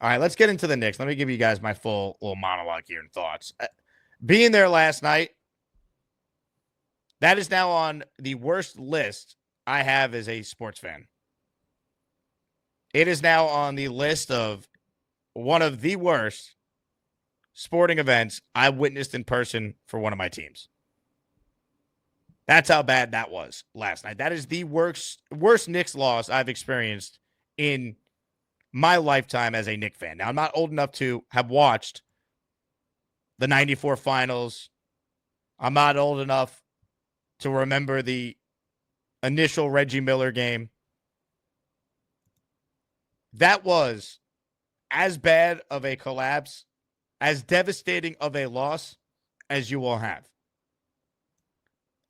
All right, let's get into the Knicks. Let me give you guys my full little monologue here and thoughts. Being there last night, that is now on the worst list I have as a sports fan. It is now on the list of one of the worst sporting events I witnessed in person for one of my teams. That's how bad that was last night. That is the worst Knicks loss I've experienced in my lifetime as a Knicks fan. Now, I'm not old enough to have watched the 94 finals. I'm not old enough to remember the initial Reggie Miller game. That was as bad of a collapse, as devastating of a loss as you will have.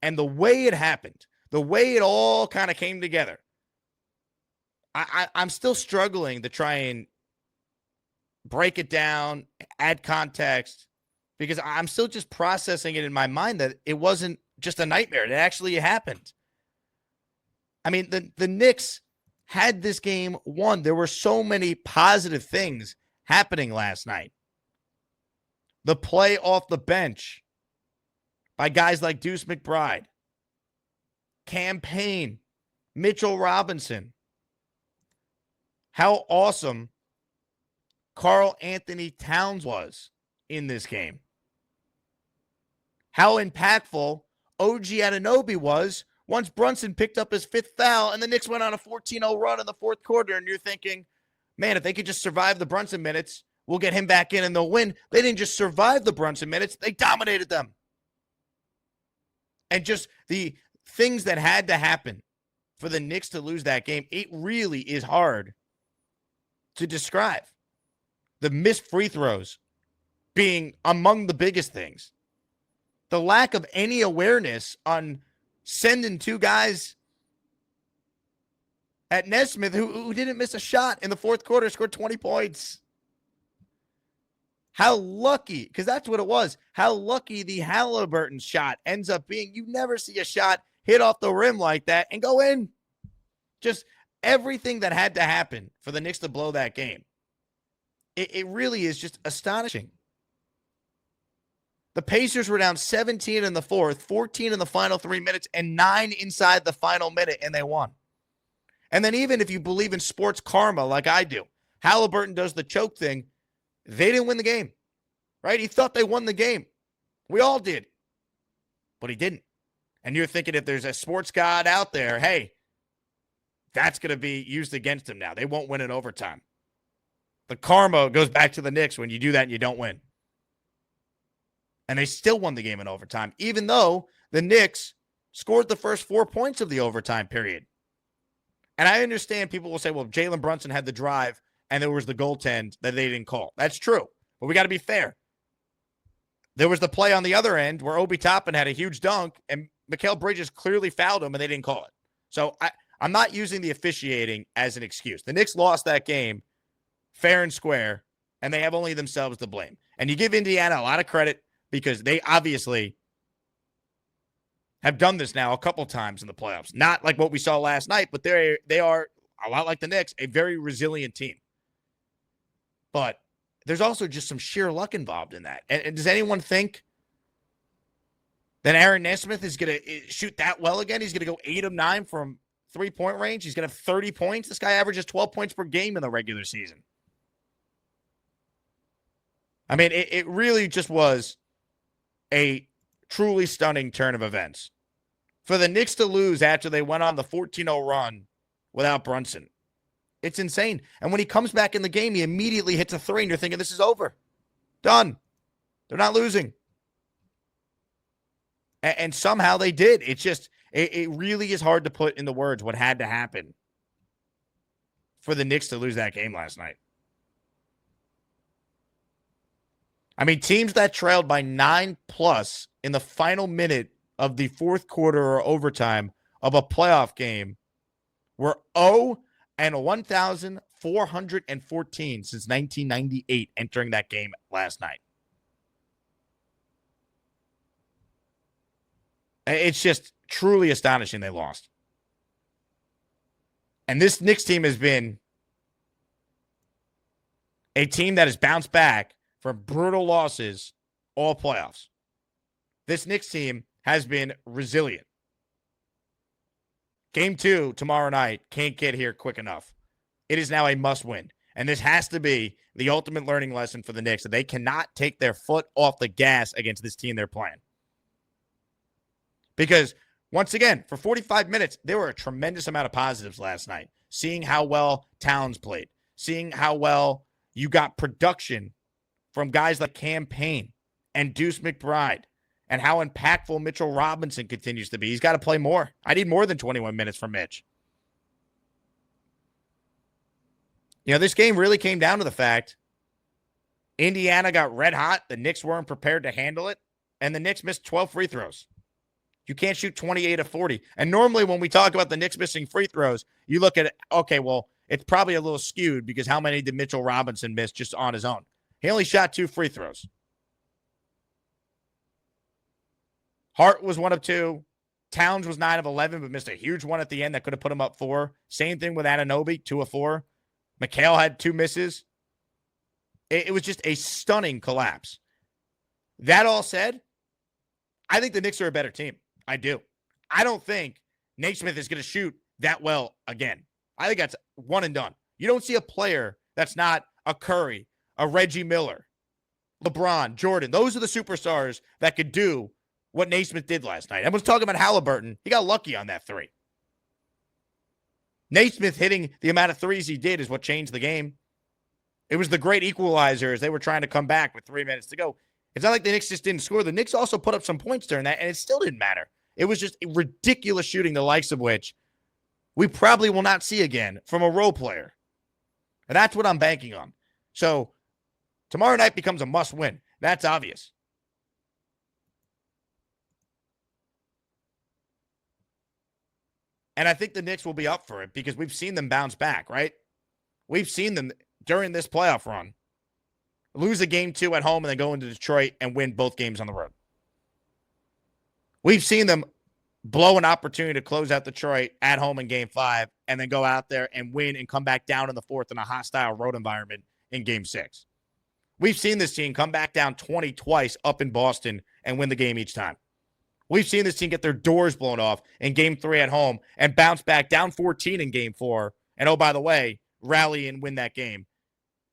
And the way it happened, the way it all kind of came together, I'm still struggling to try and break it down, add context, because I'm still just processing it in my mind that it wasn't just a nightmare. It actually happened. I mean, the Knicks had this game won. There were so many positive things happening last night. The play off the bench by guys like Deuce McBride, Cam Payne, Mitchell Robinson. How awesome Karl Anthony Towns was in this game. How impactful OG Anunoby was once Brunson picked up his fifth foul and the Knicks went on a 14-0 run in the fourth quarter, and you're thinking, man, if they could just survive the Brunson minutes, we'll get him back in and they'll win. They didn't just survive the Brunson minutes, they dominated them. And just the things that had to happen for the Knicks to lose that game, it really is hard to describe. The missed free throws being among the biggest things. The lack of any awareness on sending two guys at Nesmith who didn't miss a shot in the fourth quarter, scored 20 points. How lucky, because that's what it was, how lucky the Halliburton shot ends up being. You never see a shot hit off the rim like that and go in. Just everything that had to happen for the Knicks to blow that game. It really is just astonishing. The Pacers were down 17 in the fourth, 14 in the final 3 minutes, and 9 inside the final minute, and they won. And then even if you believe in sports karma like I do, Halliburton does the choke thing. They didn't win the game, right? He thought they won the game. We all did. But he didn't. And you're thinking if there's a sports god out there, hey, that's going to be used against him now. They won't win in overtime. The karma goes back to the Knicks when you do that and you don't win. And they still won the game in overtime, even though the Knicks scored the first 4 points of the overtime period. And I understand people will say, well, Jalen Brunson had the drive and there was the goaltend that they didn't call. That's true. But we got to be fair. There was the play on the other end where Obi Toppin had a huge dunk and Mikal Bridges clearly fouled him and they didn't call it. So I'm not using the officiating as an excuse. The Knicks lost that game fair and square, and they have only themselves to blame. And you give Indiana a lot of credit because they obviously have done this now a couple times in the playoffs. Not like what we saw last night, but they are a lot like the Knicks, a very resilient team. But there's also just some sheer luck involved in that. And does anyone think that Aaron Nesmith is going to shoot that well again? He's going to go 8 of 9 from three-point range. He's going to have 30 points. This guy averages 12 points per game in the regular season. I mean, it really just was a truly stunning turn of events. For the Knicks to lose after they went on the 14-0 run without Brunson, it's insane. And when he comes back in the game, he immediately hits a three, and you're thinking, this is over. Done. They're not losing. And somehow they did. It's just, it really is hard to put into words what had to happen for the Knicks to lose that game last night. I mean, teams that trailed by 9+ in the final minute of the fourth quarter or overtime of a playoff game were 0-1,414 since 1998 entering that game last night. It's just truly astonishing they lost. And this Knicks team has been A team that has bounced back from brutal losses all playoffs. This Knicks team has been resilient. Game 2 tomorrow night can't get here quick enough. It is now a must win. And this has to be the ultimate learning lesson for the Knicks, that they cannot take their foot off the gas against this team they're playing. Because, once again, for 45 minutes, there were a tremendous amount of positives last night. Seeing how well Towns played. Seeing how well you got production from guys like Cam Payne and Deuce McBride. And how impactful Mitchell Robinson continues to be. He's got to play more. I need more than 21 minutes from Mitch. You know, this game really came down to the fact Indiana got red hot. The Knicks weren't prepared to handle it. And the Knicks missed 12 free throws. You can't shoot 28 of 40. And normally when we talk about the Knicks missing free throws, you look at it, okay, well, it's probably a little skewed because how many did Mitchell Robinson miss just on his own? He only shot 2 free throws. Hart was 1 of 2. Towns was 9 of 11, but missed a huge one at the end that could have put him up 4. Same thing with Anunoby, 2 of 4. McHale had 2 misses. It was just a stunning collapse. That all said, I think the Knicks are a better team. I do. I don't think Naismith is going to shoot that well again. I think that's one and done. You don't see a player that's not a Curry, a Reggie Miller, LeBron, Jordan. Those are the superstars that could do what Naismith did last night. Everyone's talking about Halliburton. He got lucky on that 3. Naismith hitting the amount of threes he did is what changed the game. It was the great equalizer as they were trying to come back with 3 minutes to go. It's not like the Knicks just didn't score. The Knicks also put up some points during that, and it still didn't matter. It was just ridiculous shooting, the likes of which we probably will not see again from a role player. And that's what I'm banking on. So tomorrow night becomes a must win. That's obvious. And I think the Knicks will be up for it because we've seen them bounce back, right? We've seen them during this playoff run lose a game 2 at home and then go into Detroit and win both games on the road. We've seen them blow an opportunity to close out Detroit at home in game 5 and then go out there and win and come back down in the 4th in a hostile road environment in game 6. We've seen this team come back down 20 twice up in Boston and win the game each time. We've seen this team get their doors blown off in game 3 at home and bounce back down 14 in game 4. And oh, by the way, rally and win that game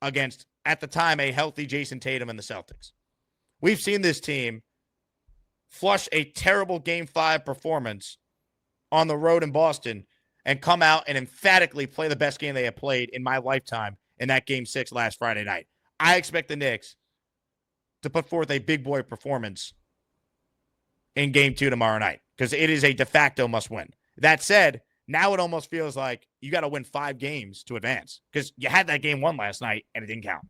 against, at the time, a healthy Jason Tatum and the Celtics. We've seen this team flush a terrible game 5 performance on the road in Boston and come out and emphatically play the best game they have played in my lifetime in that game 6 last Friday night. I expect the Knicks to put forth a big boy performance in game 2 tomorrow night because it is a de facto must win. That said, now it almost feels like you got to win 5 games to advance because you had that game 1 last night and it didn't count.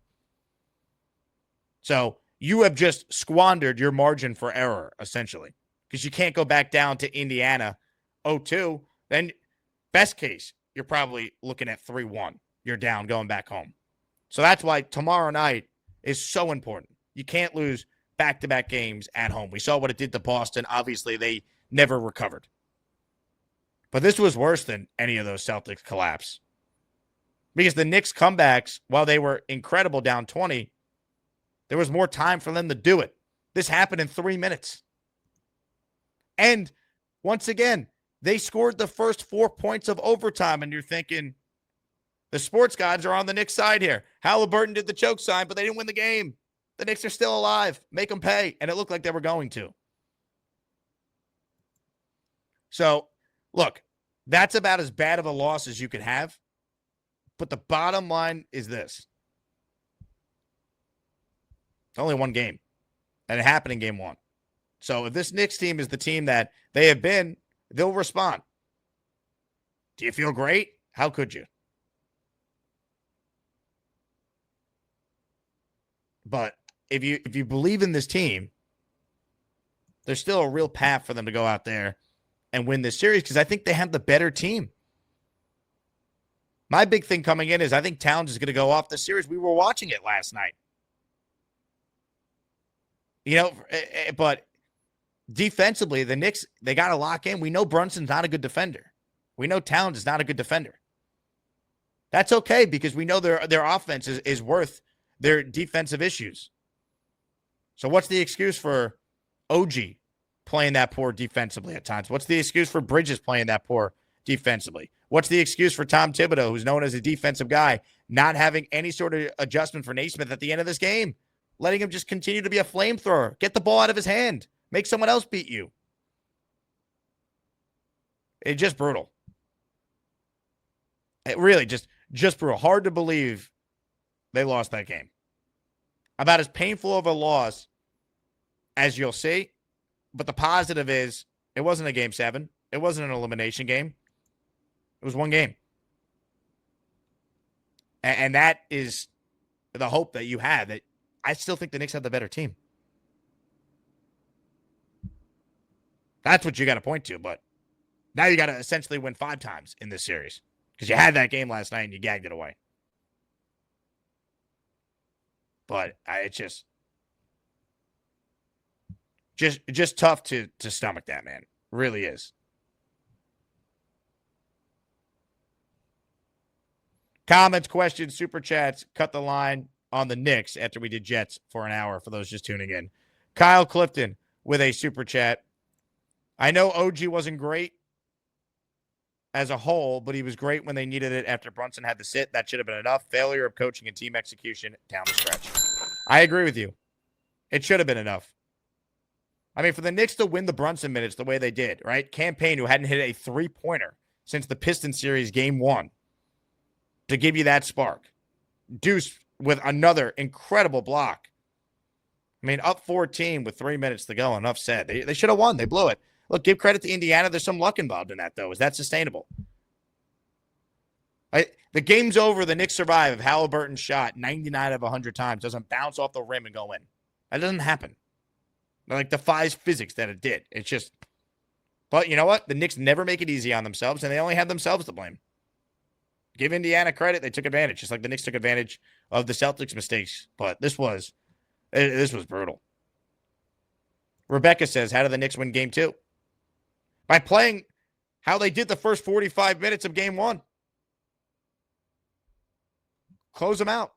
So you have just squandered your margin for error, essentially, because you can't go back down to Indiana 0-2. Then, best case, you're probably looking at 3-1. You're down going back home. So that's why tomorrow night is so important. You can't lose back-to-back games at home. We saw what it did to Boston. Obviously, they never recovered. But this was worse than any of those Celtics collapse. Because the Knicks comebacks, while they were incredible down 20, there was more time for them to do it. This happened in 3 minutes. And once again, they scored the first 4 points of overtime, and you're thinking, the sports gods are on the Knicks side here. Halliburton did the choke sign, but they didn't win the game. The Knicks are still alive. Make them pay. And it looked like they were going to. So, look, that's about as bad of a loss as you could have. But the bottom line is this. It's only 1 game. And it happened in game 1. So if this Knicks team is the team that they have been, they'll respond. Do you feel great? How could you? But if you believe in this team, there's still a real path for them to go out there and win this series because I think they have the better team. My big thing coming in is I think Towns is going to go off the series. We were watching it last night. You know, but defensively, the Knicks, they got to lock in. We know Brunson's not a good defender. We know Towns is not a good defender. That's okay because we know their offense is worth their defensive issues. So what's the excuse for OG playing that poor defensively at times? What's the excuse for Bridges playing that poor defensively? What's the excuse for Tom Thibodeau, who's known as a defensive guy, not having any sort of adjustment for Naismith at the end of this game? Letting him just continue to be a flamethrower. Get the ball out of his hand. Make someone else beat you. It's just brutal. It really just brutal. Hard to believe they lost that game. About as painful of a loss as you'll see. But the positive is it wasn't a game 7. It wasn't an elimination game. It was one game. And that is the hope that you have. That I still think the Knicks have the better team. That's what you got to point to. But now you got to essentially win 5 times in this series. Because you had that game last night and you gagged it away. But it's just tough to stomach that, man. Really is. Comments, questions, super chats, cut the line on the Knicks after we did Jets for an hour for those just tuning in. Kyle Clifton with a super chat. I know OG wasn't great as a whole, but he was great when they needed it after Brunson had to sit. That should have been enough. Failure of coaching and team execution down the stretch. I agree with you. It should have been enough. I mean, for the Knicks to win the Brunson minutes the way they did, right? Campaign, who hadn't hit a 3-pointer since the Pistons series game 1, to give you that spark. Deuce with another incredible block. I mean, up 14 with 3 minutes to go. Enough said. They should have won. They blew it. Look, give credit to Indiana. There's some luck involved in that, though. Is that sustainable? The game's over. The Knicks survive if Halliburton shot 99 of 100 times doesn't bounce off the rim and go in. That doesn't happen. It like defies physics that it did. It's just, but you know what? The Knicks never make it easy on themselves, and they only have themselves to blame. Give Indiana credit. They took advantage, just like the Knicks took advantage of the Celtics' mistakes. But this was brutal. Rebecca says, how did the Knicks win game 2? By playing how they did the first 45 minutes of game 1. Close them out.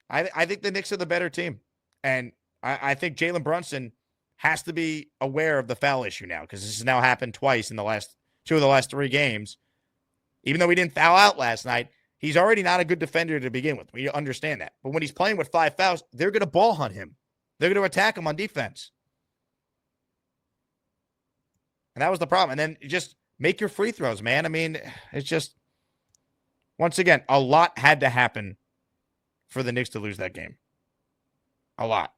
I think the Knicks are the better team. And I think Jalen Brunson has to be aware of the foul issue now, because this has now happened twice in the last 2 of the last 3 games. Even though he didn't foul out last night, he's already not a good defender to begin with. We understand that. But when he's playing with 5 fouls, they're going to ball hunt him. They're going to attack him on defense. And that was the problem. And then just make your free throws, man. I mean, it's just, once again, a lot had to happen for the Knicks to lose that game. A lot.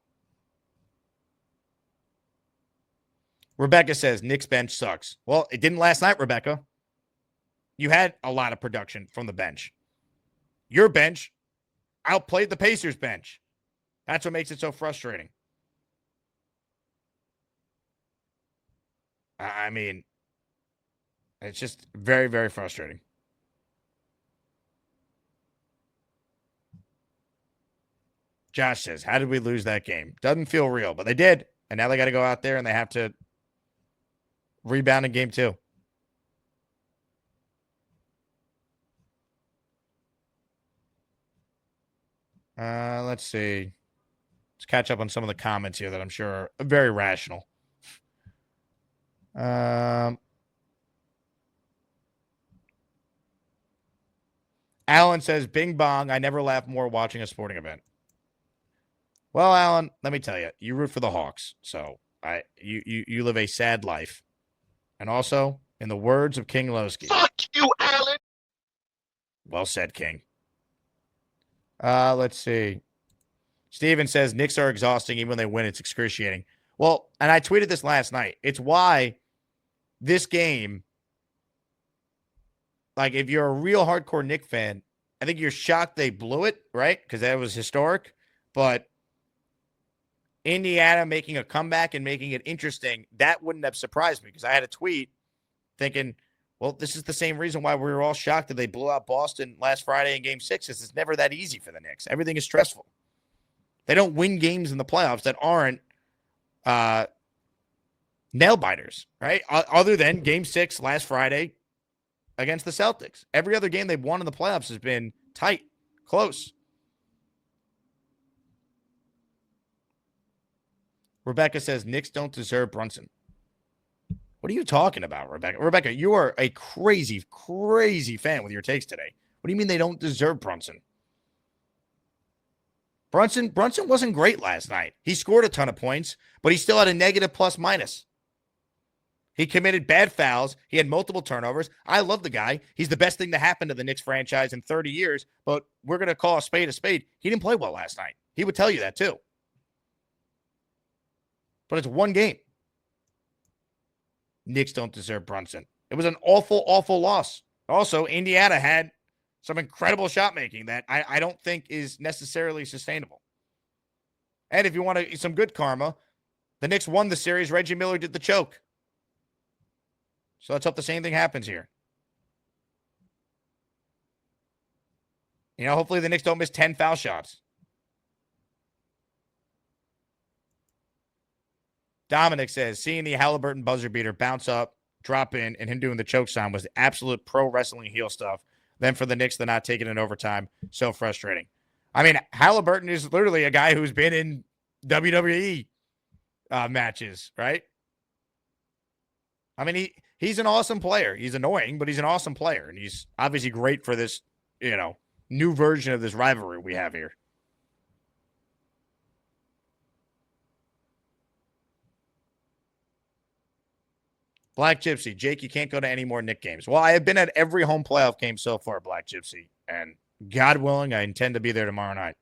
Rebecca says, Knicks bench sucks. Well, it didn't last night, Rebecca. You had a lot of production from the bench. Your bench outplayed the Pacers bench. That's what makes it so frustrating. I mean, it's just very, very frustrating. Josh says, how did we lose that game? Doesn't feel real, but they did. And now they got to go out there and they have to rebound in game 2. Let's see. Let's catch up on some of the comments here that I'm sure are very rational. Alan says, bing bong, I never laugh more watching a sporting event. Well, Alan, let me tell you, you root for the Hawks, so you live a sad life. And also, in the words of King Lowski. Fuck you, Alan. Well said, King. Let's see. Steven says, Knicks are exhausting. Even when they win, it's excruciating. Well, and I tweeted this last night. It's why this game, like, if you're a real hardcore Knicks fan, I think you're shocked they blew it, right? Because that was historic. But Indiana making a comeback and making it interesting, that wouldn't have surprised me, because I had a tweet thinking, well, this is the same reason why we were all shocked that they blew out Boston last Friday in Game 6. It's never that easy for the Knicks. Everything is stressful. They don't win games in the playoffs that aren't nail-biters, right? Other than Game 6 last Friday against the Celtics. Every other game they've won in the playoffs has been tight, close. Rebecca says Knicks don't deserve Brunson. What are you talking about, Rebecca? Rebecca, you are a crazy, crazy fan with your takes today. What do you mean they don't deserve Brunson? Brunson wasn't great last night. He scored a ton of points, but he still had a negative plus minus. He committed bad fouls. He had multiple turnovers. I love the guy. He's the best thing to happen to the Knicks franchise in 30 years, but we're going to call a spade a spade. He didn't play well last night. He would tell you that too. But it's one game. Knicks don't deserve Brunson. It was an awful, awful loss. Also, Indiana had some incredible shot making that I don't think is necessarily sustainable. And if you want some good karma, the Knicks won the series. Reggie Miller did the choke. So let's hope the same thing happens here. You know, hopefully the Knicks don't miss 10 foul shots. Dominic says, seeing the Halliburton buzzer beater bounce up, drop in, and him doing the choke sign was the absolute pro wrestling heel stuff. Then for the Knicks, they're not taking it in overtime. So frustrating. I mean, Halliburton is literally a guy who's been in WWE matches, right? I mean, he's an awesome player. He's annoying, but he's an awesome player. And he's obviously great for this, new version of this rivalry we have here. Black Gypsy, Jake, you can't go to any more Knick games. Well, I have been at every home playoff game so far, Black Gypsy. And God willing, I intend to be there tomorrow night.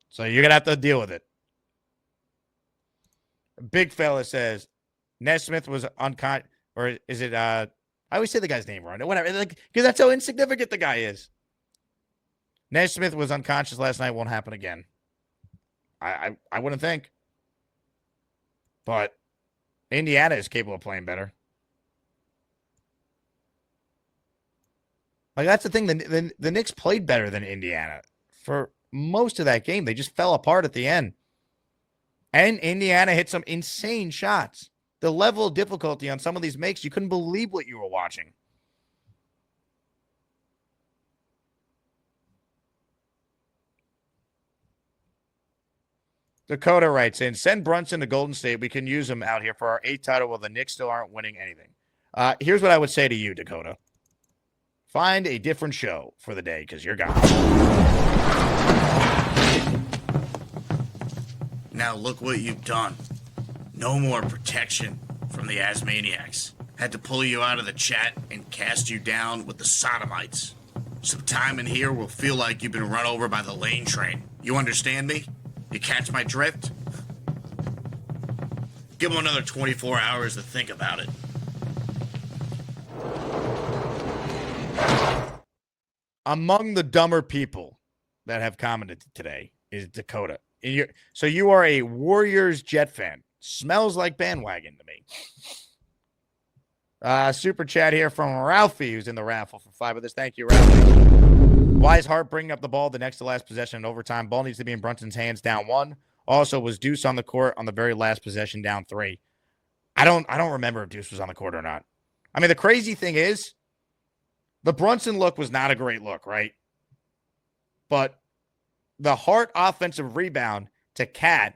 So you're going to have to deal with it. Big fella says, Nesmith was unconscious, or is it, I always say the guy's name wrong. Whatever, because that's how insignificant the guy is. Nesmith was unconscious last night, won't happen again. I wouldn't think. But Indiana is capable of playing better. Like, that's the thing. The Knicks played better than Indiana for most of that game. They just fell apart at the end. And Indiana hit some insane shots. The level of difficulty on some of these makes, you couldn't believe what you were watching. Dakota writes in, send Brunson to Golden State. We can use him out here for our 8th title while the Knicks still aren't winning anything. Here's what I would say to you, Dakota. Find a different show for the day because you're gone. Now look what you've done. No more protection from the Asmaniacs. Had to pull you out of the chat and cast you down with the sodomites. Some time in here will feel like you've been run over by the lane train. You understand me? You catch my drift? Give him another 24 hours to think about it. Among the dumber people that have commented today is Dakota. So you are a Warriors Jet fan. Smells like bandwagon to me. Super chat here from Ralphie, who's in the raffle for 5 of this. Thank you, Ralphie. Why is Hart bringing up the ball the next to last possession in overtime? Ball needs to be in Brunson's hands, down 1. Also, was Deuce on the court on the very last possession, down 3? I don't remember if Deuce was on the court or not. I mean, the crazy thing is, the Brunson look was not a great look, right? But the Hart offensive rebound to Cat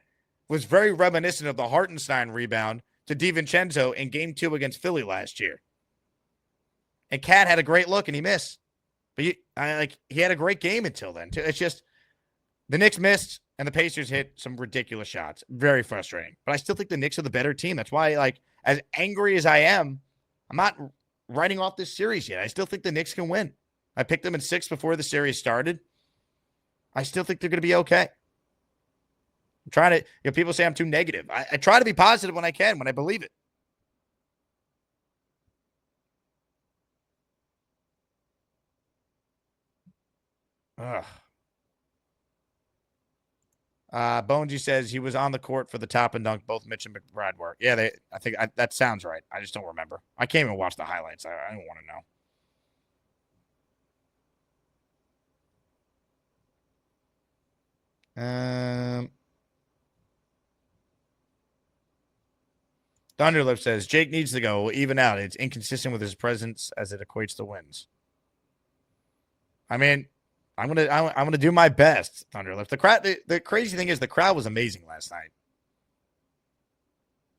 was very reminiscent of the Hartenstein rebound to DiVincenzo in Game 2 against Philly last year. And Cat had a great look, and he missed. But he had a great game until then. It's just the Knicks missed, and the Pacers hit some ridiculous shots. Very frustrating. But I still think the Knicks are the better team. That's why, as angry as I am, I'm not writing off this series yet. I still think the Knicks can win. I picked them in 6 before the series started. I still think they're going to be okay. I'm trying to, people say I'm too negative. I try to be positive when I can, when I believe it. Ugh. Bonesy says he was on the court for the top and dunk. Both Mitch and McBride were. Yeah, I think that sounds right. I just don't remember. I can't even watch the highlights. I don't want to know. Thunderlip says Jake needs to go. We'll even out. It's inconsistent with his presence as it equates to wins. I mean, I'm gonna do my best, Thunderlip. The crowd. The crazy thing is the crowd was amazing last night.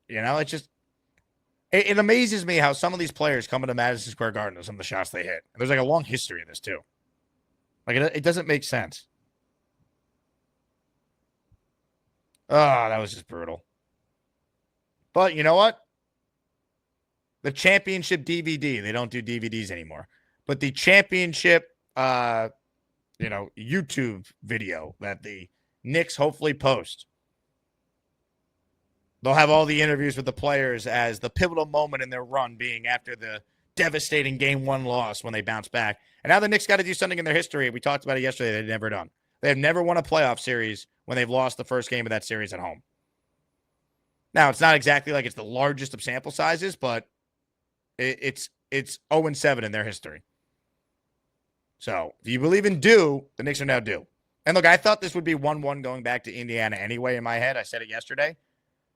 You know, it amazes me how some of these players come into Madison Square Garden and some of the shots they hit. And there's like a long history of this too. Like it doesn't make sense. Oh, that was just brutal. But you know what? The championship DVD, they don't do DVDs anymore. But the championship YouTube video that the Knicks hopefully post. They'll have all the interviews with the players as the pivotal moment in their run being after the devastating Game 1 loss when they bounce back. And now the Knicks got to do something in their history. We talked about it yesterday. They've never done. They have never won a playoff series when they've lost the first game of that series at home. Now, it's not exactly like it's the largest of sample sizes, but it's 0-7 in their history. So, if you believe in due, the Knicks are now due. And look, I thought this would be 1-1 going back to Indiana anyway in my head. I said it yesterday.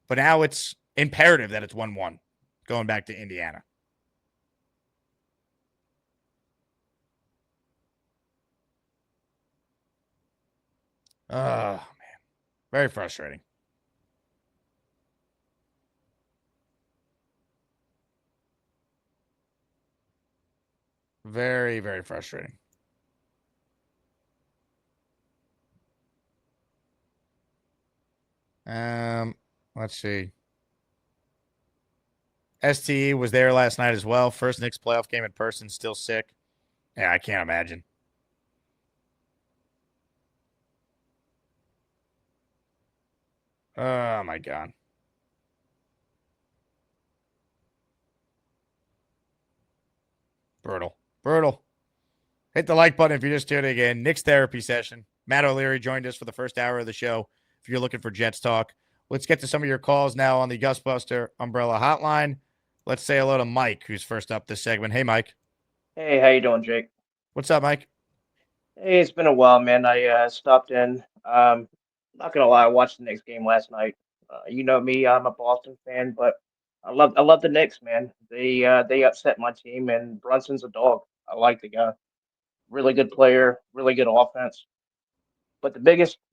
But now it's imperative that it's 1-1 going back to Indiana. Oh, man. Very frustrating. Very, very frustrating. Let's see. STE was there last night as well. First Knicks playoff game in person, still sick. Yeah, I can't imagine. Oh, my God. Brutal. Hit the like button if you're just tuning in. Knicks therapy session. Matt O'Leary joined us for the first hour of the show. If you're looking for Jets talk, let's get to some of your calls now on the Gusbuster Umbrella Hotline. Let's say hello to Mike, who's first up this segment. Hey, Mike. Hey, how you doing, Jake? What's up, Mike? Hey, it's been a while, man. I stopped in. Not gonna lie, I watched the Knicks game last night. You know me, I'm a Boston fan, but I love the Knicks, man. They upset my team, and Brunson's a dog. I like the guy. Really good player, really good offense. But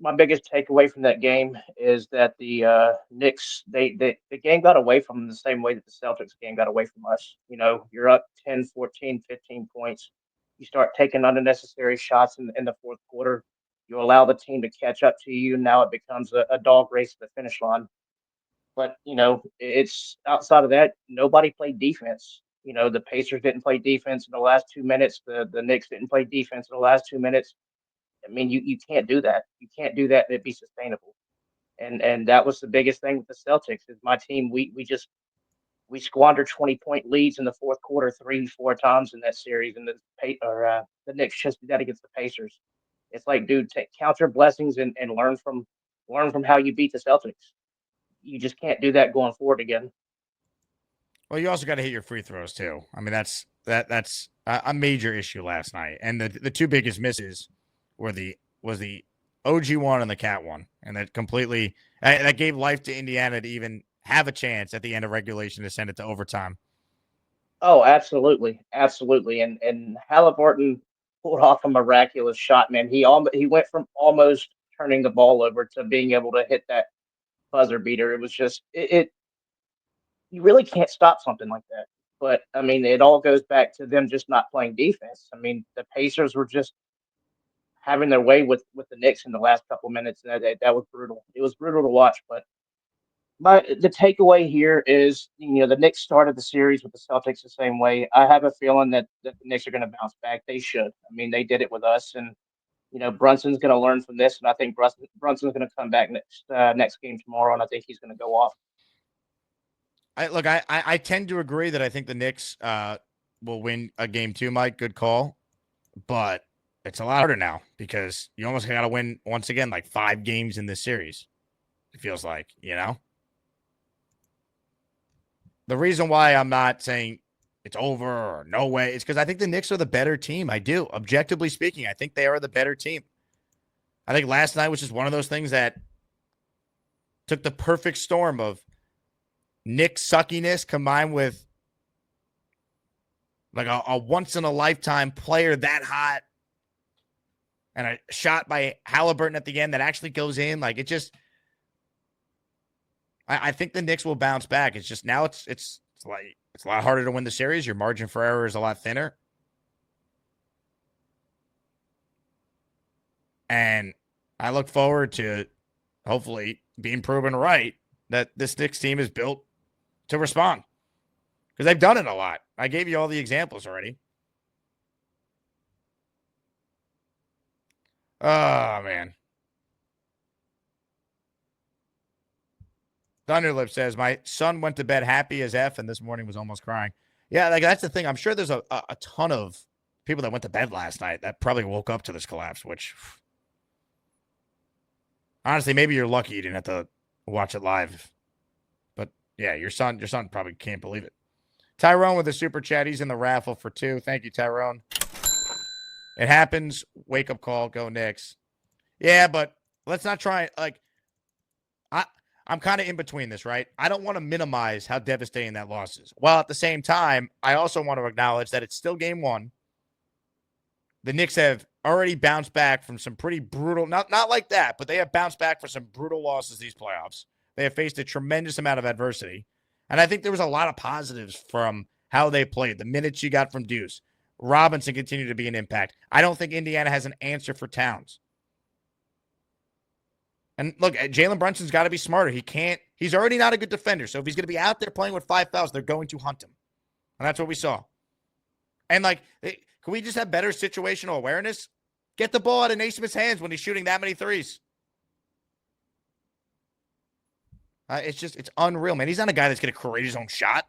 my biggest takeaway from that game is that the Knicks the game got away from them the same way that the Celtics game got away from us. You know, you're up 10, 14, 15 points. You start taking unnecessary shots in the fourth quarter. You allow the team to catch up to you. Now it becomes a dog race to the finish line. But it's outside of that, nobody played defense. The Pacers didn't play defense in the last 2 minutes. The Knicks didn't play defense in the last 2 minutes. I mean, you can't do that. You can't do that and it be sustainable. And that was the biggest thing with the Celtics is my team. We squandered 20-point leads in the fourth quarter 3, 4 times in that series, and the Knicks just did that against the Pacers. It's like, dude, count your blessings and learn from how you beat the Celtics. You just can't do that going forward again. Well, you also got to hit your free throws too. I mean, that's a major issue last night, and the two biggest misses was the OG one and the Cat one, and that gave life to Indiana to even have a chance at the end of regulation to send it to overtime. Oh, absolutely, absolutely. And Halliburton pulled off a miraculous shot, man. He went from almost turning the ball over to being able to hit that buzzer beater. It was just it you really can't stop something like that. But I mean, it all goes back to them just not playing defense. I mean, the Pacers were just having their way with the Knicks in the last couple of minutes. And that was brutal. It was brutal to watch. But the takeaway here is, the Knicks started the series with the Celtics the same way. I have a feeling that the Knicks are going to bounce back. They should. I mean, they did it with us, and Brunson's going to learn from this, and I think Brunson's going to come back next game tomorrow, and I think he's going to go off. I tend to agree that I think the Knicks will win a game too, Mike. Good call, but it's a lot harder now because you almost got to win once again like 5 games in this series. It feels like, The reason why I'm not saying it's over or no way is because I think the Knicks are the better team. I do. Objectively speaking, I think they are the better team. I think last night was just one of those things that took the perfect storm of Knicks suckiness combined with like a once in a lifetime player that hot and a shot by Halliburton at the end that actually goes in. Like it just, I think the Knicks will bounce back. It's just now it's a lot harder to win the series. Your margin for error is a lot thinner. And I look forward to hopefully being proven right that this Knicks team is built to respond because they've done it a lot. I gave you all the examples already. Oh, man. Thunderlip says, my son went to bed happy as F and this morning was almost crying. Yeah, like that's the thing. I'm sure there's a ton of people that went to bed last night that probably woke up to this collapse, which honestly, maybe you're lucky you didn't have to watch it live. But yeah, your son probably can't believe it. Tyrone with a super chat. He's in the raffle for 2. Thank you, Tyrone. It happens. Wake up call. Go Knicks. Yeah, but let's not try like I'm kind of in between this, right? I don't want to minimize how devastating that loss is. While at the same time, I also want to acknowledge that it's still game 1. The Knicks have already bounced back from some pretty brutal, not like that, but they have bounced back for some brutal losses these playoffs. They have faced a tremendous amount of adversity. And I think there was a lot of positives from how they played. The minutes you got from Deuce. Robinson continued to be an impact. I don't think Indiana has an answer for Towns. And look, Jalen Brunson's got to be smarter. He's already not a good defender. So if he's going to be out there playing with 5 fouls, they're going to hunt him. And that's what we saw. And like, can we just have better situational awareness? Get the ball out of Naismith's hands when he's shooting that many threes. It's unreal, man. He's not a guy that's going to create his own shot.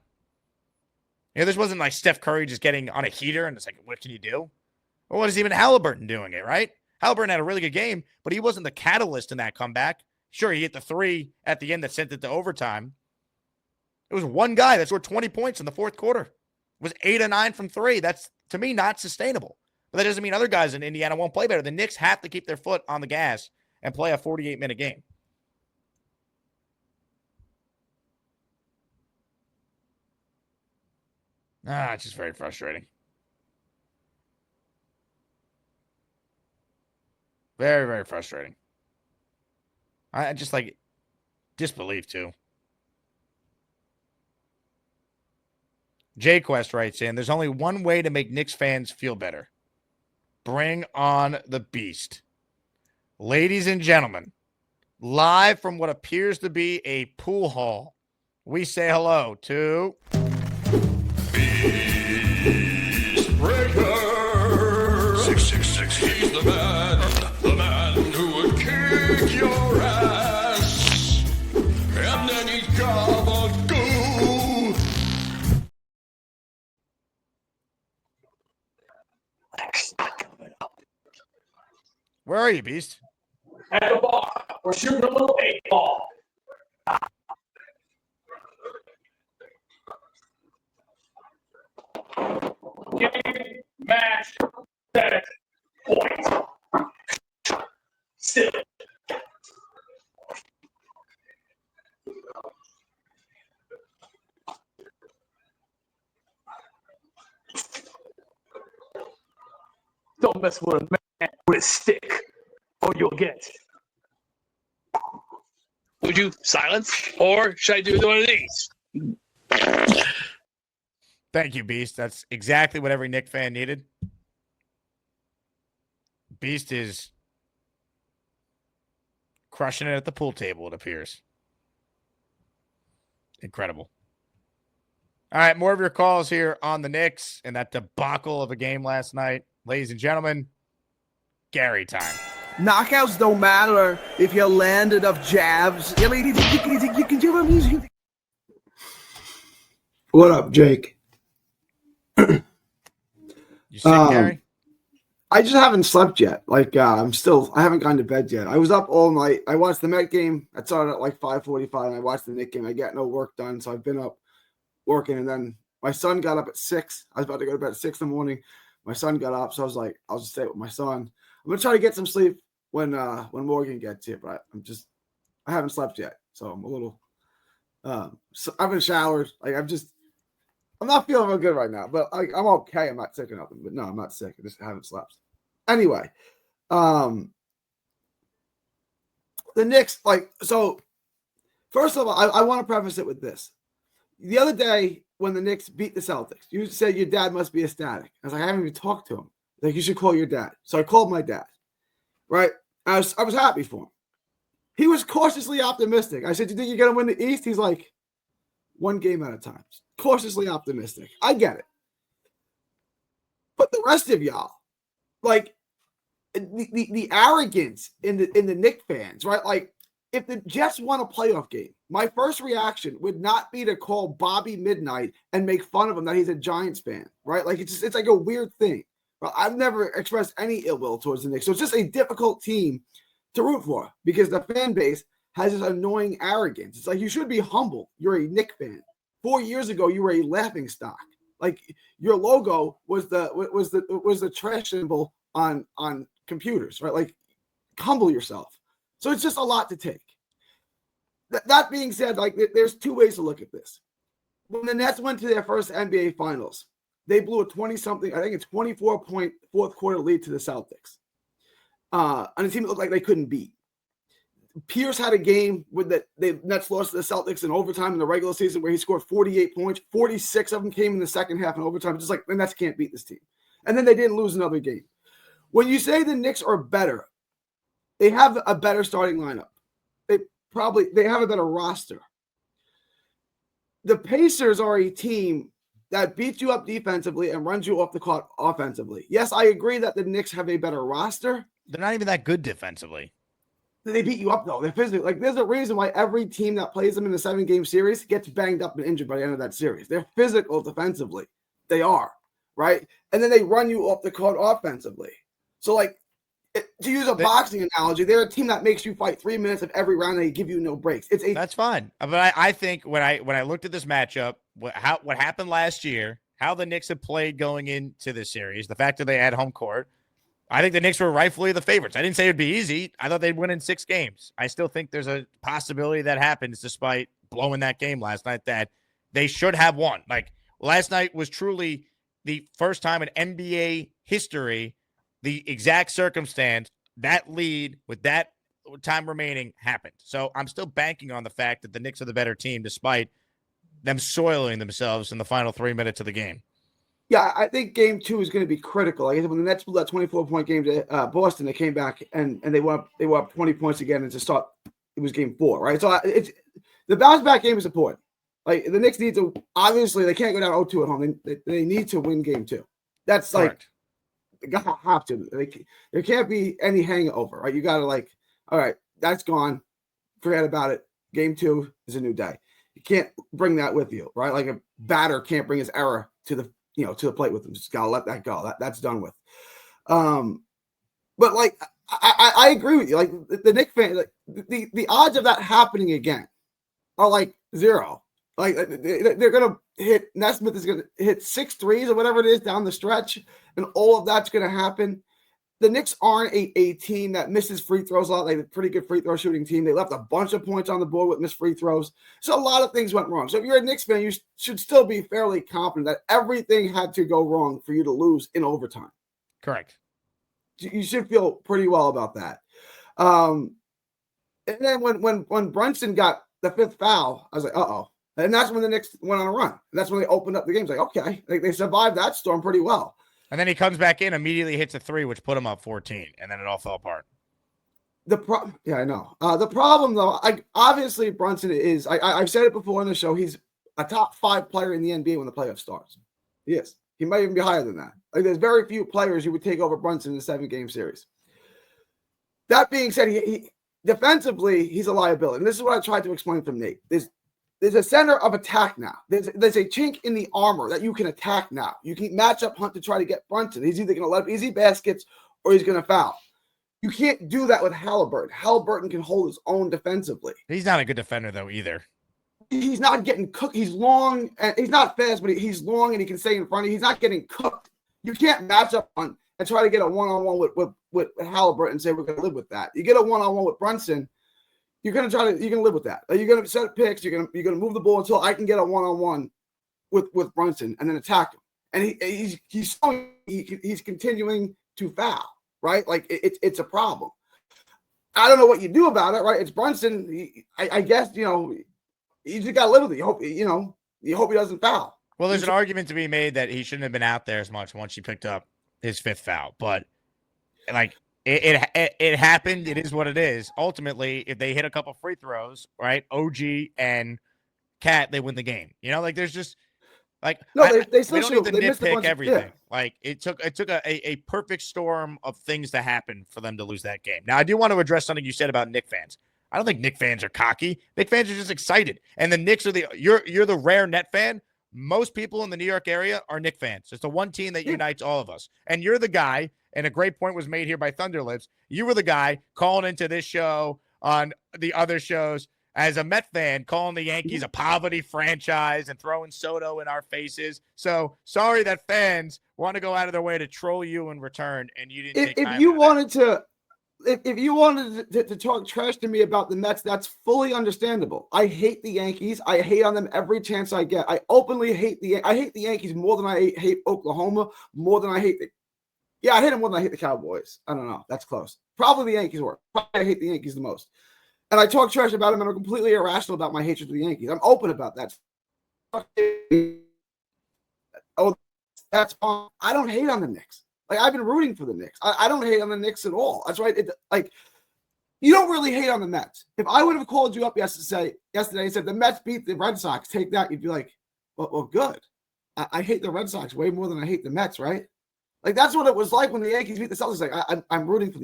You know, this wasn't like Steph Curry just getting on a heater and it's like, what can you do? Or what is even Halliburton doing it, right? Halliburton had a really good game, but he wasn't the catalyst in that comeback. Sure, he hit the 3 at the end that sent it to overtime. It was one guy that scored 20 points in the fourth quarter. It was 8 or 9 from 3. That's, to me, not sustainable. But that doesn't mean other guys in Indiana won't play better. The Knicks have to keep their foot on the gas and play a 48-minute game. It's just very frustrating. Very, very frustrating. I just like disbelief too. J-Quest writes in, there's only one way to make Knicks fans feel better. Bring on the beast. Ladies and gentlemen, live from what appears to be a pool hall, we say hello to... Beast Breaker 666, he's the man who would kick your ass, and then he'd gobble-goo. Where are you, Beast? At the bar, we're shooting a little 8-ball. Game, match, set, point. Still. Don't mess with a man with a stick, or you'll get. Would you silence, or should I do one of these? Thank you, Beast. That's exactly what every Knick fan needed. Beast is crushing it at the pool table, it appears. Incredible. All right, more of your calls here on the Knicks and that debacle of a game last night. Ladies and gentlemen, Gary time. Knockouts don't matter if you land enough jabs. You can do it. What up, Jake? You sick, Gary? I just haven't slept yet. I haven't gone to bed yet. I was up all night. I watched the Met game. I started at like 5:45, and I watched the Knicks game. I got no work done, so I've been up working. And then my son got up at 6. I was about to go to bed at 6 in the morning. My son got up, so I was like, I'll just stay with my son. I'm gonna try to get some sleep when Morgan gets here, but I haven't slept yet, so I'm a little So I've been showered. Like I'm not feeling real good right now, but I'm okay. I'm not sick or nothing. But no, I'm not sick. I just haven't slept. Anyway, the Knicks, so first of all, I want to preface it with this. The other day when the Knicks beat the Celtics, you said your dad must be ecstatic. I was like, I haven't even talked to him. Like, you should call your dad. So I called my dad. Right? I was happy for him. He was cautiously optimistic. I said, you think you're gonna win the East? He's like, one game at a time. Cautiously optimistic. I get it. But the rest of y'all, like the arrogance in the Knicks fans, right? Like, if the Jets won a playoff game, my first reaction would not be to call Bobby Midnight and make fun of him that he's a Giants fan, right? Like, it's like a weird thing. But I've never expressed any ill will towards the Knicks. So it's just a difficult team to root for because the fan base has this annoying arrogance. It's like, you should be humble. You're a Knicks fan. 4 years ago, you were a laughing stock. Like, your logo was the trash symbol on computers, right? Like, humble yourself. So it's just a lot to take. That being said, like, there's two ways to look at this. When the Nets went to their first NBA Finals, they blew a 20-something, I think it's 24-point fourth quarter lead to the Celtics. On a team that looked like they couldn't beat. Pierce had a game with the Nets lost to the Celtics in overtime in the regular season where he scored 48 points. 46 of them came in the second half in overtime. Just like, the Nets can't beat this team. And then they didn't lose another game. When you say the Knicks are better, they have a better starting lineup. They have a better roster. The Pacers are a team that beats you up defensively and runs you off the court offensively. Yes, I agree that the Knicks have a better roster. They're not even that good defensively. They beat you up, though. They're physically. Like, there's a reason why every team that plays them in the 7-game series gets banged up and injured by the end of that series. They're physical defensively. They are, right? And then they run you off the court offensively. So, like, to use a boxing analogy, they're a team that makes you fight 3 minutes of every round and they give you no breaks. That's fine. But I think when I looked at this matchup, what happened last year, how the Knicks have played going into this series, the fact that they had home court, I think the Knicks were rightfully the favorites. I didn't say it'd be easy. I thought they'd win in 6 games. I still think there's a possibility that happens despite blowing that game last night that they should have won. Like, last night was truly the first time in NBA history, the exact circumstance, that lead with that time remaining happened. So I'm still banking on the fact that the Knicks are the better team despite them soiling themselves in the final 3 minutes of the game. Yeah, I think game 2 is going to be critical. Like I said, when the Nets blew that 24-point game to Boston, they came back and they went up 20 points again. And to start, it was game 4, right? So it's the bounce back game is important. Like, the Knicks need to, obviously, they can't go down 0-2 at home. They need to win game 2. That's Correct. Like, they have to. There can't be any hangover, right? You got to, like, all right, that's gone. Forget about it. Game 2 is a new day. You can't bring that with you, right? Like, a batter can't bring his error to the plate with them. Just gotta let that go. That's done with. But like, I agree with you. Like, the Knicks fan, like, the odds of that happening again are like 0. Like, they're gonna hit. Nesmith is gonna hit 6 threes or whatever it is down the stretch, and all of that's gonna happen. The Knicks aren't a team that misses free throws a lot. Like, a pretty good free throw shooting team. They left a bunch of points on the board with missed free throws. So a lot of things went wrong. So if you're a Knicks fan, you should still be fairly confident that everything had to go wrong for you to lose in overtime. Correct. You should feel pretty well about that. And then when Brunson got the 5th foul, I was like, uh-oh. And that's when the Knicks went on a run. And that's when they opened up the game. It's like, okay, they survived that storm pretty well. And then he comes back in, immediately hits a 3, which put him up 14, and then it all fell apart. Yeah, I know. The problem, though, obviously Brunson is. I've said it before on the show. He's a top 5 player in the NBA when the playoff starts. He is. He might even be higher than that. Like, there's very few players you would take over Brunson in a 7-game series. That being said, he defensively, he's a liability. And this is what I tried to explain from Nate. There's a center of attack now. There's a chink in the armor that you can attack now. You can match up Hunt to try to get Brunson. He's either going to let up easy baskets or he's going to foul. You can't do that with Halliburton. Halliburton can hold his own defensively. He's not a good defender, though, either. He's not getting cooked. He's long, and he's not fast, but he's long and he can stay in front of you. He's not getting cooked. You can't match up Hunt and try to get a one-on-one with Halliburton and say we're going to live with that. You get a one-on-one with Brunson, you're gonna live with that. You're gonna set picks. You're gonna move the ball until I can get a one-on-one with Brunson and then attack him. And he's continuing to foul, right? Like it's a problem. I don't know what you do about it, right? It's Brunson. I guess you just gotta live with it. You hope he doesn't foul. Well, there's an argument to be made that he shouldn't have been out there as much once he picked up his 5th foul, but like it happened. It is what it is. Ultimately, if they hit a couple free throws, right, OG and Cat, they win the game. Like there's just like they still don't need to they nitpick everything. Like it took a perfect storm of things to happen for them to lose that game. Now I do want to address something you said about Knicks fans. I don't think Knicks fans are cocky. Knicks fans are just excited, and the Knicks are you're the rare Net fan. Most people in the New York area are Knicks fans. It's the one team that unites all of us. And you're the guy, and a great point was made here by Thunderlips. You were the guy calling into this show on the other shows as a Met fan, calling the Yankees a poverty franchise and throwing Soto in our faces. So sorry that fans want to go out of their way to troll you in return, and you didn't take time. If you wanted to talk trash to me about the Mets, that's fully understandable. I hate the Yankees. I hate on them every chance I get. I openly hate the Yankees more than I hate Oklahoma, more than I hate I hate them more than I hate the Cowboys. I don't know. That's close. Probably the Yankees were. Probably I hate the Yankees the most. And I talk trash about them, and I'm completely irrational about my hatred of the Yankees. I'm open about that. Oh, that's fine. I don't hate on the Knicks. Like, I've been rooting for the Knicks. I don't hate on the Knicks at all. That's right. You don't really hate on the Mets. If I would have called you up yesterday and said the Mets beat the Red Sox, take that, you'd be like, well good. I hate the Red Sox way more than I hate the Mets, right? Like, that's what it was like when the Yankees beat the Celtics. Like, I'm rooting for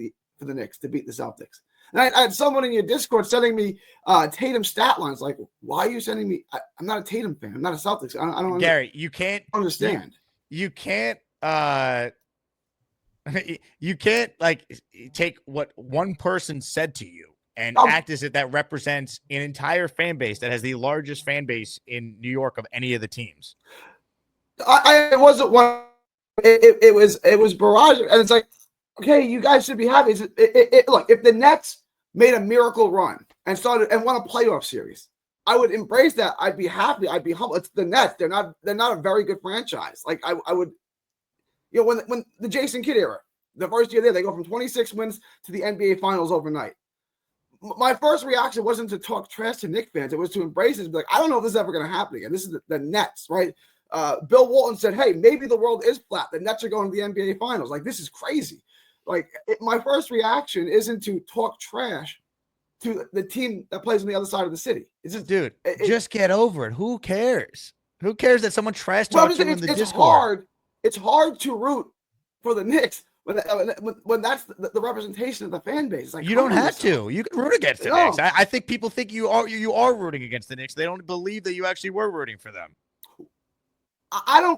the Knicks to beat the Celtics. And I had someone in your Discord sending me Tatum stat lines. Like, why are you sending me? I'm not a Tatum fan. I'm not a Celtics. I don't Gary, you can't understand. You can't you can't like take what one person said to you and act as if that represents an entire fan base that has the largest fan base in New York of any of the teams. It wasn't one. It was barrage, and it's like, okay, you guys should be happy. Look, if the Nets made a miracle run and won a playoff series, I would embrace that. I'd be happy. I'd be humble. It's the Nets. They're not a very good franchise. Like I would, when the Jason Kidd era, the first year there, they go from 26 wins to the NBA Finals overnight. My first reaction wasn't to talk trash to Knicks fans. It was to embrace it and be like, I don't know if this is ever going to happen again. This is the Nets, right? Bill Walton said, hey, maybe the world is flat. The Nets are going to the NBA Finals. Like, this is crazy. Like, my first reaction isn't to talk trash to the team that plays on the other side of the city. It's just, dude, just get over it. Who cares? Who cares that someone trash talks you in the Discord? It's hard to root for the Knicks when that's the representation of the fan base. Like, you don't have to. You can root against the Knicks. I think people think you are rooting against the Knicks. They don't believe that you actually were rooting for them. I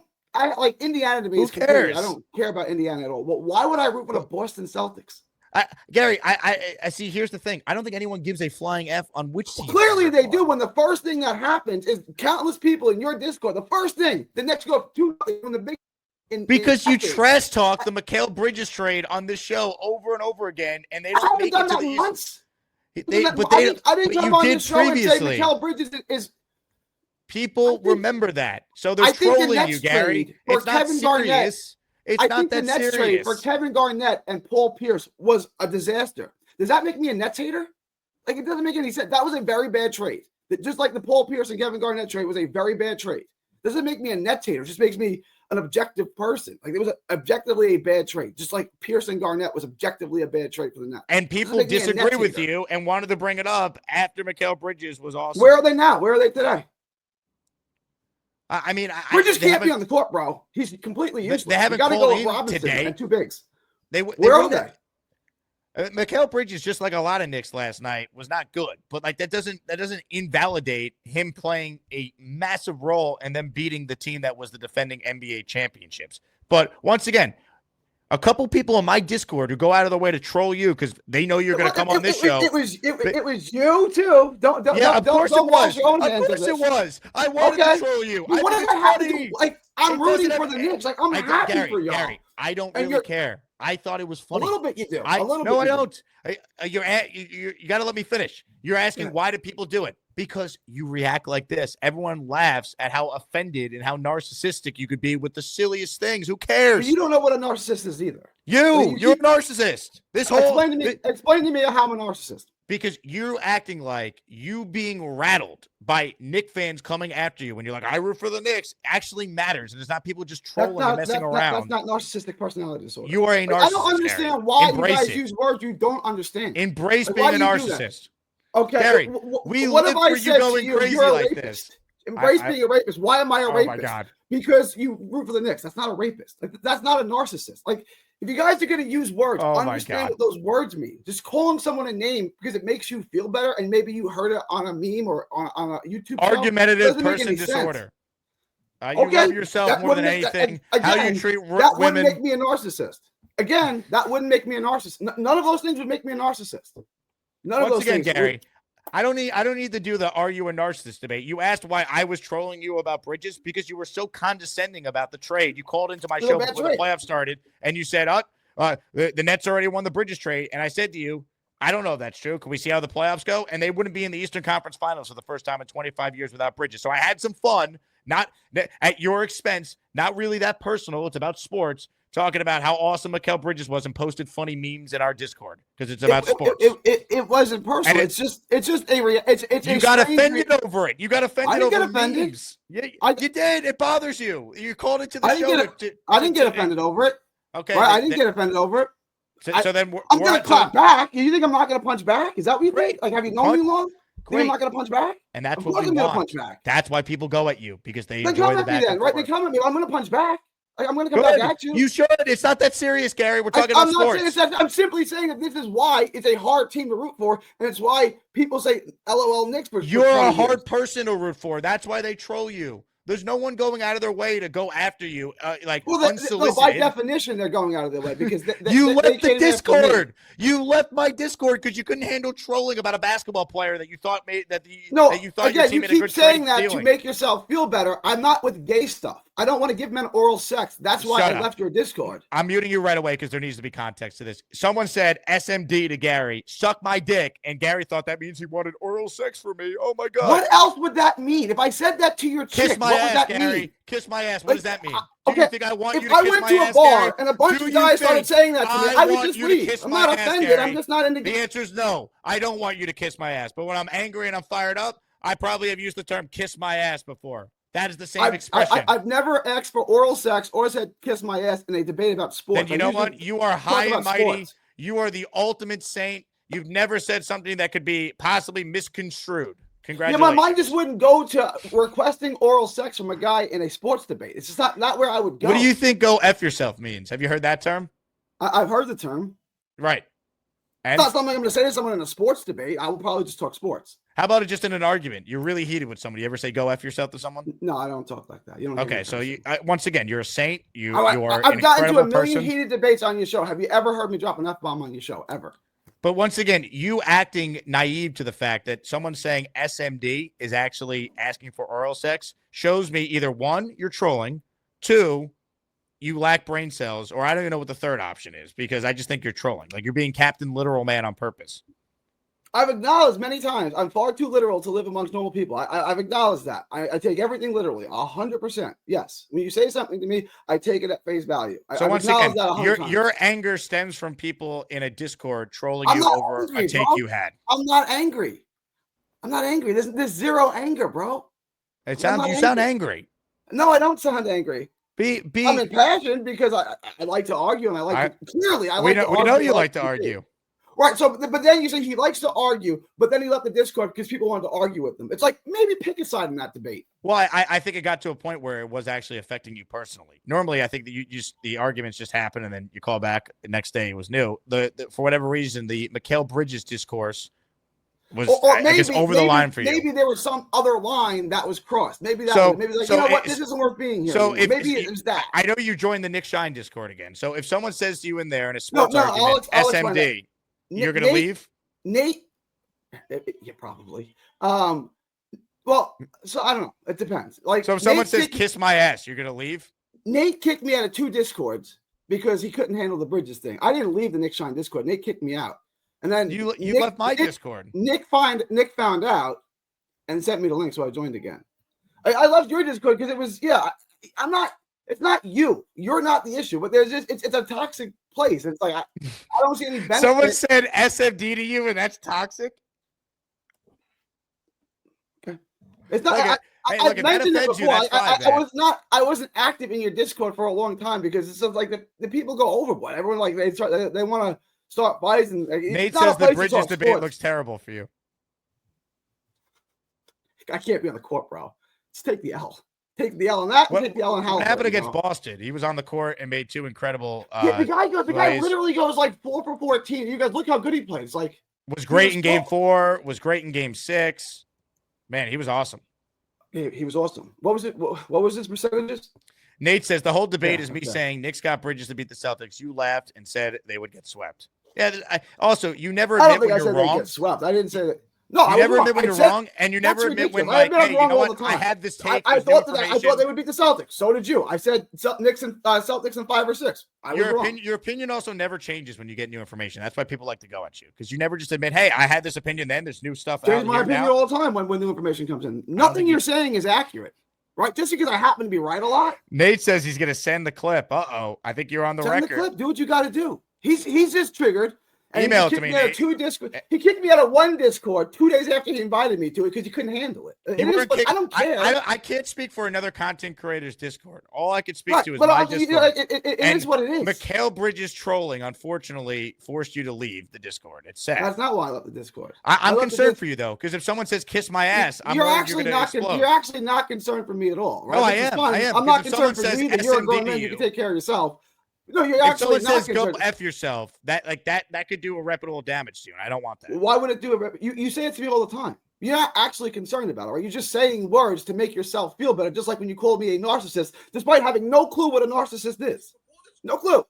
like Indiana to me. Who cares? I don't care about Indiana at all. But why would I root for the Boston Celtics? Gary, I see. Here's the thing. I don't think anyone gives a flying F on which team. Clearly they do. When the first thing that happens is countless people in your Discord, the first thing, the Knicks go 2-0 from the big. Because you trash talk the Mikal Bridges trade on this show over and over again, and they don't make it to the once. I didn't come on this show previously. And say Mikal Bridges is. People remember that, so they're trolling you, Gary. It's not Kevin serious. Garnett, it's not that serious. Trade for Kevin Garnett and Paul Pierce was a disaster. Does that make me a Nets hater? Like, it doesn't make any sense. That was a very bad trade. Just like the Paul Pierce and Kevin Garnett trade was a very bad trade. Doesn't make me a Nets hater. It just makes me an objective person. Like, it was objectively a bad trade. Just like Pierce and Garnett was objectively a bad trade for the Nets. And people disagree with you and wanted to bring it up after Mikal Bridges was awesome. Where are they now? Where are they today? I mean, Bridges can't be on the court, bro. He's completely useless. They haven't called in Robinson today. And two bigs. Where are they? Mikal Bridges, just like a lot of Knicks last night, was not good. But like that doesn't invalidate him playing a massive role and them beating the team that was the defending NBA championships. But once again, a couple people on my Discord who go out of their way to troll you because they know you're going to come on this show. It was you too. Don't wash your own hands. Of course it was. I wanted to troll you. What did I have to do? Like, I'm rooting for the Knicks. Like, I'm happy for y'all. Gary, I don't really care. I thought it was A funny. little bit you do. I A little no, bit I you do. don't. You got to let me finish. You're asking why do people do it? Because you react like this. Everyone laughs at how offended and how narcissistic you could be with the silliest things. Who But cares? you don't know what a narcissist is either. You're keep- a narcissist. This whole Explain to me how I'm a narcissist. because you're acting like you being rattled by Knicks fans coming after you when you're like, I root for the Knicks, actually matters. And it's not people just trolling and messing around. That's not narcissistic personality disorder. You are a narcissist. I don't understand why Embrace you guys it. use words you don't understand. Embrace Like, being why a do you do that? narcissist. Okay, Gary, what we have live I for you said to going you? crazy You're a like rapist. this. Embrace being a rapist. Why am I a rapist? Oh my God. Because you root for the Knicks. That's not a rapist. Like, that's not a narcissist. Like, if you guys are going to use words, Oh my understand God. what those words mean. Just calling someone a name because it makes you feel better, and maybe you heard it on a meme or on a YouTube show, Argumentative doesn't make person any sense. disorder. You Okay, love yourself that more than wouldn't make- anything. again, How you treat that wouldn't women. make me a narcissist. Again, that wouldn't make me a narcissist. None of those things would make me a narcissist. None of Once those again, things. Gary, I don't need to do the are you a narcissist debate. You asked why I was trolling you about Bridges because you were so condescending about the trade. You called into my It's a show bad before the trade. playoffs started, and you said, the Nets already won the Bridges trade. And I said to you, I don't know if that's true. Can we see how the playoffs go? And they wouldn't be in the Eastern Conference Finals for the first time in 25 years without Bridges. So I had some fun, not at your expense, not really that personal. It's about sports. Talking about how awesome Mikal Bridges was and posted funny memes in our Discord because it's about sports. It wasn't personal. And It's just it's You a got strange offended over it. You got offended I didn't over get offended. memes. Yeah, you did. It bothers you. You called it to the I show. didn't get offended over it. Okay. Right? I didn't get offended over it. So then I'm gonna clap back. You think I'm not gonna punch back? Is that what you Great. think? Like, have you known me long? You think I'm not gonna punch back? And that's Of what course we I'm gonna want. punch back. That's why people go at you because they Then enjoy come the at me back then, and right? They forth. come at me. I'm gonna punch back. Like, I'm gonna come back Good. at you. You should. It's not that serious, Gary. We're talking I'm about not sports. saying it's that. I'm simply saying that this is why it's a hard team to root for, and it's why people say LOL Knicks for You're 20 a years. hard person to root for. That's why they troll you. There's no one going out of their way to go after you, unsolicited. By definition, they're going out of their way because You left the came after me. Discord. You left my Discord because you couldn't handle trolling about a basketball player that you thought made that you thought your Again, team you had a keep good saying trade that feeling. to make yourself feel better. I'm not with gay stuff. I don't want to give men oral sex. That's why Shut I up. left your Discord. I'm muting you right away because there needs to be context to this. Someone said SMD to Gary, suck my dick, and Gary thought that means he wanted oral sex for me. Oh my god! What else would that mean? If I said that to your Kiss chick, my what would ass, that Gary. mean? Kiss my ass. What does that mean? Okay, Do you think I want if you to I kiss went my to ass, a bar Gary? and a bunch Do of you guys started think saying that to me, I would want just you to leave. kiss I'm my not ass, offended. Gary? I'm just not into. The answer is no. I don't want you to kiss my ass. But when I'm angry and I'm fired up, I probably have used the term "kiss my ass" before. That is the same expression. I've never asked for oral sex or said kiss my ass in a debate about sports. Then you know what? You are high and mighty. Sports. You are the ultimate saint. You've never said something that could be possibly misconstrued. Yeah, Congratulations. my mind just wouldn't go to requesting oral sex from a guy in a sports debate. It's just not where I would go. What do you think "go f yourself" means? Have you heard that term? I've heard the term. Right. And It's not something I'm going to say to someone in a sports debate. I will probably just talk sports. how about it just in an argument? You're really heated with somebody. You ever say "go f yourself" to someone? No, I don't talk like that. You don't. hear Okay, me so curse. you once again, you're a saint. You are I've an gotten to a incredible million person. heated debates on your show. Have you ever heard me drop an F-bomb on your show? Ever? But once again, you acting naive to the fact that someone saying SMD is actually asking for oral sex shows me either one, you're trolling, two, you lack brain cells, or I don't even know what the third option is because I just think you're trolling. Like you're being Captain Literal Man on purpose. I've acknowledged many times I'm far too literal to live amongst normal people. I've acknowledged that. I take everything literally, 100%. Yes, when you say something to me, I take it at face value. So I've once again, acknowledged that 100 times. your anger stems from people in a Discord trolling I'm you not over angry, a take bro. you had. I'm not angry. I'm not angry. There's zero anger, bro. You sound angry. No, I don't sound angry. Be I'm impassioned because I like to argue and I like to clearly. I we like to know argue you like to debate. argue. Right. So, but then you say he likes to argue, but then he left the Discord because people wanted to argue with him. It's like maybe pick a side in that debate. Well, I think it got to a point where it was actually affecting you personally. Normally, I think that you just the arguments just happen and then you call back the next day. It was new. For whatever reason, the Mikal Bridges discourse was Or I guess over the line for you. Maybe there was some other line that was crossed. Maybe that. So- maybe like so you know what, it's- this isn't worth being here. so anymore. if- Maybe it was that. I know you joined the Nick Shine Discord again. So if someone says to you in there in a No, sports no, argument, I'll explain SMD, you're going to leave? Nate. Yeah, probably. Well, so I don't know. It depends. Like, So if someone Nate says kicked- "kiss my ass," you're going to leave? Nate kicked me out of 2 Discords because he couldn't handle the Bridges thing. I didn't leave the Nick Shine Discord. Nick kicked me out. And then You Nick, left my Discord. Nick found out and sent me the link, so I joined again. I left your Discord because it was I'm not. It's not you. You're not the issue, but there's just it's a toxic place. It's like I don't see any benefit. Someone said SFD to you, and that's toxic. Okay. It's not. Look, I mentioned it before. I I wasn't active in your Discord for a long time because it's just like the people go overboard. Everyone like they want to start fights and Nate says the Bridges debate looks terrible for you. I can't be on the court, bro. Let's take the L. Take the L on that. Take the L on What happened against bro. Boston? He was on the court and made 2 incredible. The guy literally goes like 4 for 14. You guys look how good he plays. Like was great in Game 4. Was great in Game 6. Man, he was awesome. He was awesome. What was it? What was his percentages? Nate says the whole debate is me saying Knicks got Bridges to beat the Celtics. You laughed and said they would get swept. Yeah. Also, you never admit when you're wrong. Get swept. I didn't say that. No, you never admit when you're wrong, and you never admit when, like, hey, you know what? I had this take. I thought they would beat the Celtics. So did you. I said Knicks and Celtics in 5 or 6. Your opinion also never changes when you get new information. That's why people like to go at you, because you never just admit, hey, I had this opinion then. There's new stuff out Change my opinion all the time when new information comes in. Nothing you're saying is accurate, right? Just because I happen to be right a lot. Nate says he's going to send the clip. Uh-oh. I think you're on the record. Send the clip. Do what you got to do. He's just triggered. And email it to me. He kicked me out of one Discord 2 days after he invited me to it because he couldn't handle it. I don't care. I can't speak for another content creator's Discord. All I can speak to is my Discord. It is what it is. Mikhail Bridges trolling, unfortunately, forced you to leave the Discord. It's sad. That's not why I left the Discord. I'm concerned for you, though, because if someone says "kiss my ass," you're actually not concerned for me at all. Right? No, I am. I am. I'm not concerned for you. You're a grown man. You can take care of yourself. No, you're actually if someone says "go f yourself," that could do irreparable damage to you, and I don't want that. Why would it do it? You say it to me all the time. You're not actually concerned about it, right? You're just saying words to make yourself feel better, just like when you called me a narcissist, despite having no clue what a narcissist is. No clue,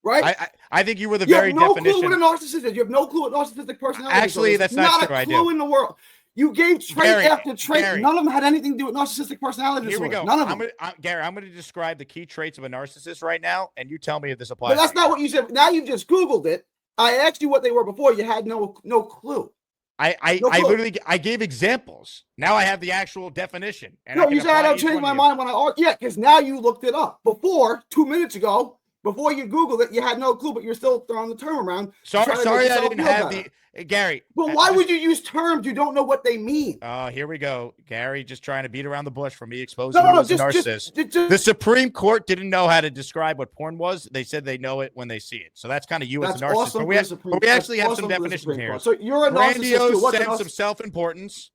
right? I think you were the very definition. You have no clue what a narcissist is. You have no clue what narcissistic personality is. Actually, that's not true. Not a clue in the world. You gave trait after trait. Gary, none of them had anything to do with narcissistic personality disorder. Here we go. None of them. Gary, I'm going to describe the key traits of a narcissist right now, and you tell me if this applies. But that's not what you said. Now you've just Googled it. I asked you what they were before. You had no clue. I literally gave examples. Now I have the actual definition. And no, you said I don't change my mind when I because now you looked it up. Before 2 minutes ago, before you Googled it, you had no clue, but you're still throwing the term around. Sorry, I didn't have the Gary. But why would you use terms you don't know what they mean? Here we go. Gary just trying to beat around the bush for me exposing you as a narcissist. The Supreme Court didn't know how to describe what porn was. They said they know it when they see it. So that's kind of you as a narcissist. Awesome but we actually have some definitions here. So you're a narcissist. Grandiose sense of self-importance.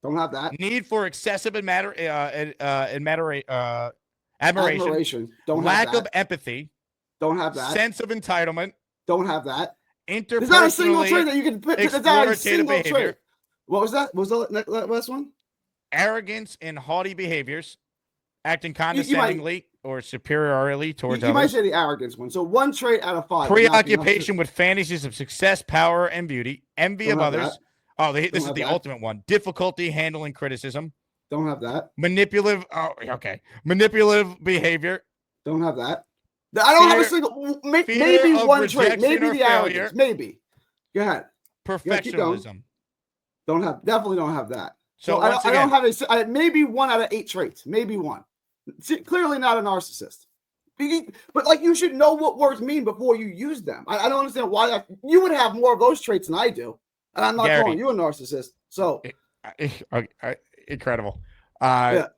Don't have that. Need for excessive admiration. Don't lack have that. of empathy. Don't have that. Sense of entitlement. Don't have that. There's not a single trait that you can put. There's not a single behavior. trait. What was that? What was the last one? Arrogance and haughty behaviors. Acting condescendingly or superiorly towards others. You might say the arrogance one. So 1 trait out of 5. Preoccupation with fantasies of success, power, and beauty. Envy of others. That. This is the ultimate one. Difficulty handling criticism. Don't have that. Manipulative behavior. Don't have that. I don't have a single. Maybe 1 trait. Maybe the arrogance. Maybe. Go ahead. Perfectionism. Definitely don't have that. So I don't have maybe 1 out of 8 traits. Maybe 1. Clearly not a narcissist. But like you should know what words mean before you use them. I don't understand why you would have more of those traits than I do. And I'm not calling you a narcissist. So incredible.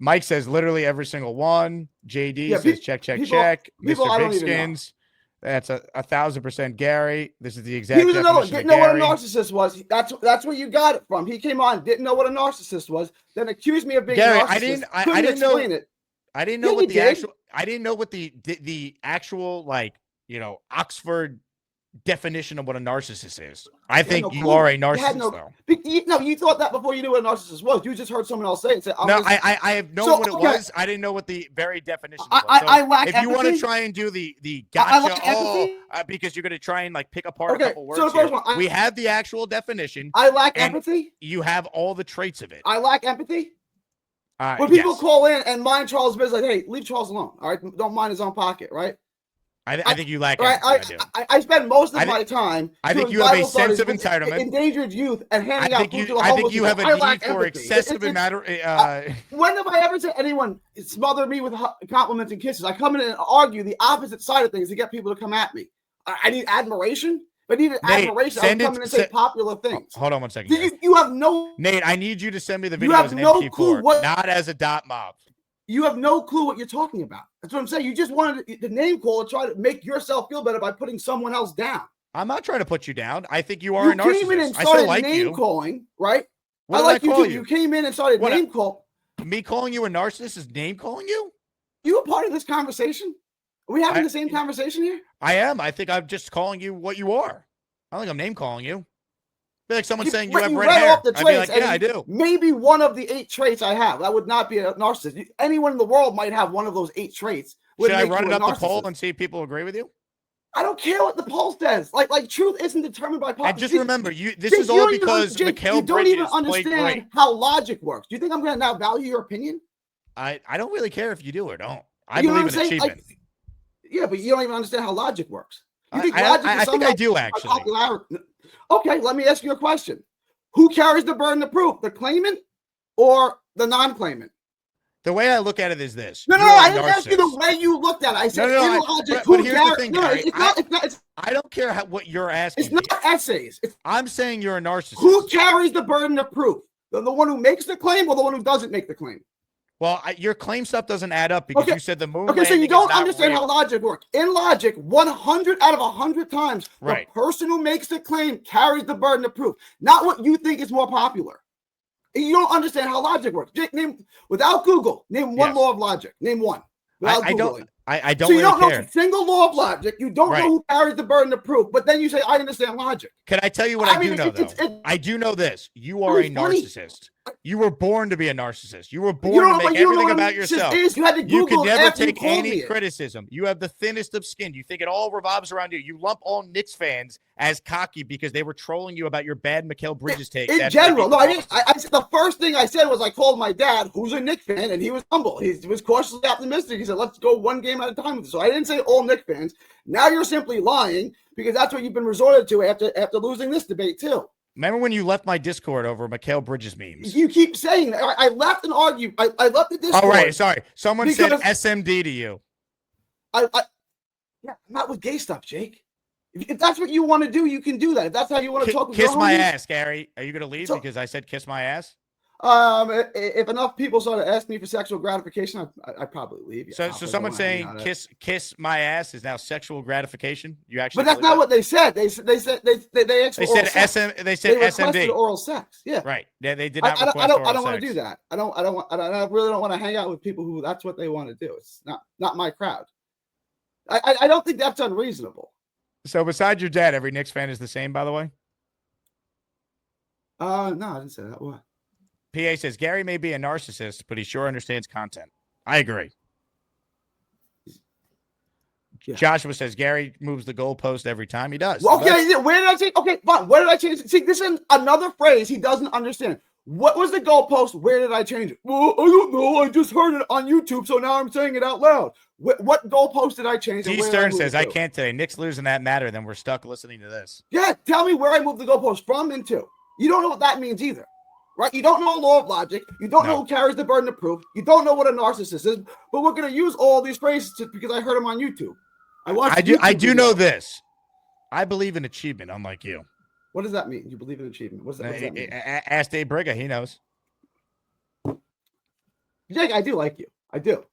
Mike says literally every single one. JD says check. Mr. Big Skins. That's 1,000% Gary. This is the exact. He was another one. Didn't know what a narcissist was. That's where you got it from. He came on, didn't know what a narcissist was, then accused me of being Gary, a narcissist. I didn't know it. I didn't know what the actual. I didn't know what the actual Oxford definition of what a narcissist is. I think you are a narcissist, though. No, you thought that before you knew what a narcissist was. You just heard someone else say it. Say, I have known what it was. I didn't know what the very definition was. I lack empathy. If you want to try and do the gotcha, because you're going to try and pick apart a couple words so the first one, we have the actual definition. I lack empathy. You have all the traits of it. I lack empathy. When people call in and mind Charles' business, like, hey, leave Charles alone. All right, don't mind his own pocket, right? I think you lack Right, empathy. I spend most of my time. I think doing you have a Bible sense studies of with entitlement. endangered youth and handing out food to the I homeless think you have people. a I lack need for empathy. excessive When have I ever said anyone smother me with compliments and kisses? I come in and argue the opposite side of things to get people to come at me. I need admiration. If I needed admiration, I would come in and say popular things. Hold on one second. You have no. Nate, I need you to send me the video You have as an no MP4, clue what. not as a dot mob. You have no clue what you're talking about. That's what I'm saying. You just wanted to name call and try to make yourself feel better by putting someone else down. I'm not trying to put you down. I think you are a narcissist. You came in and I started still like name you. calling, right? What I did like I you call too. you? You came in and started name call. Me calling you a narcissist is name calling you? You were part of this conversation? Are we having the same conversation here? I am. I think I'm just calling you what you are. I don't think I'm name calling you. I feel like someone saying you have red hair. Off the I'd be like, traits, yeah, I do. Maybe one of the 8 traits I have. That would not be a narcissist. Anyone in the world might have one of those 8 traits. Should I run it up the poll and see if people agree with you? I don't care what the poll says. Like truth isn't determined by politics. And just remember, this is all because Mikal you don't even Bridges played great. how logic works. Do you think I'm going to now value your opinion? I don't really care if you do or don't. I believe in achievement. Yeah, but you don't even understand how logic works. You think I think I do actually. Okay, let me ask you a question. Who carries the burden of proof, the claimant or the non-claimant? The way I look at it is this. No, I didn't ask you the way you looked at it. I said logic. But here's the thing, Gary. It's I don't care what you're asking. It's not essays. I'm saying you're a narcissist. Who carries the burden of proof? The one who makes the claim or the one who doesn't make the claim? Well, your claim stuff doesn't add up because you said the moon. Okay, so you don't understand how logic works. In logic, 100 out of 100 times, the person who makes the claim carries the burden of proof, not what you think is more popular. You don't understand how logic works. Jake, without Google, name one law of logic. Name one. Without Googling. I don't. So you really don't know care. a single law of logic. You don't know who carries the burden of proof. But then you say, "I understand logic." Can I tell you what I do know? Though I do know this: you are a narcissist. You were born to be a narcissist. You were born to make everything about yourself. You could never take any criticism. You have the thinnest of skin. You think it all revolves around you. You lump all Knicks fans as cocky because they were trolling you about your bad Mikal Bridges take. In general, no, I didn't. I said the first thing I said was I called my dad, who's a Knicks fan, and he was humble. He was cautiously optimistic. He said, "Let's go one game at a time." So I didn't say all Knicks fans. Now you're simply lying because that's what you've been resorted to after losing this debate too. Remember when you left my Discord over Mikal Bridges memes? You keep saying that. I left and argued. I left the Discord. Oh, right. Sorry. Someone said SMD to you. Yeah, I'm not with gay stuff, Jake. If that's what you want to do, you can do that. If that's how you want to talk with kiss my ass, Gary. Are you going to leave because I said kiss my ass? If enough people started asking me for sexual gratification, I'd probably leave. So someone saying kiss my ass is now sexual gratification. You actually, but that's not what they said. They said SMD oral sex. Yeah, right. They did not. I don't want to do that. I really don't want to hang out with people who that's what they want to do. It's not my crowd. I don't think that's unreasonable. So besides your dad, every Knicks fan is the same. By the way. No, I didn't say that. What? PA says Gary may be a narcissist, but he sure understands content. I agree. Yeah. Joshua says Gary moves the goalpost every time. He does. Okay, where did I change? Okay, fine. Where did I change it? See, this is another phrase he doesn't understand. What was the goalpost? Where did I change it? Well, I don't know. I just heard it on YouTube, so now I'm saying it out loud. What goalpost did I change? D. Stern says, I can't today. Knicks losing that matter, then we're stuck listening to this. Yeah, tell me where I moved the goalpost from and to. You don't know what that means either. Right? You don't know a law of logic. You don't know who carries the burden of proof. You don't know what a narcissist is. But we're going to use all these phrases because I heard them on YouTube. I do know this. I believe in achievement, unlike you. What does that mean? You believe in achievement? What does that mean? Ask Dave Briga. He knows. Jake, I do like you. I do.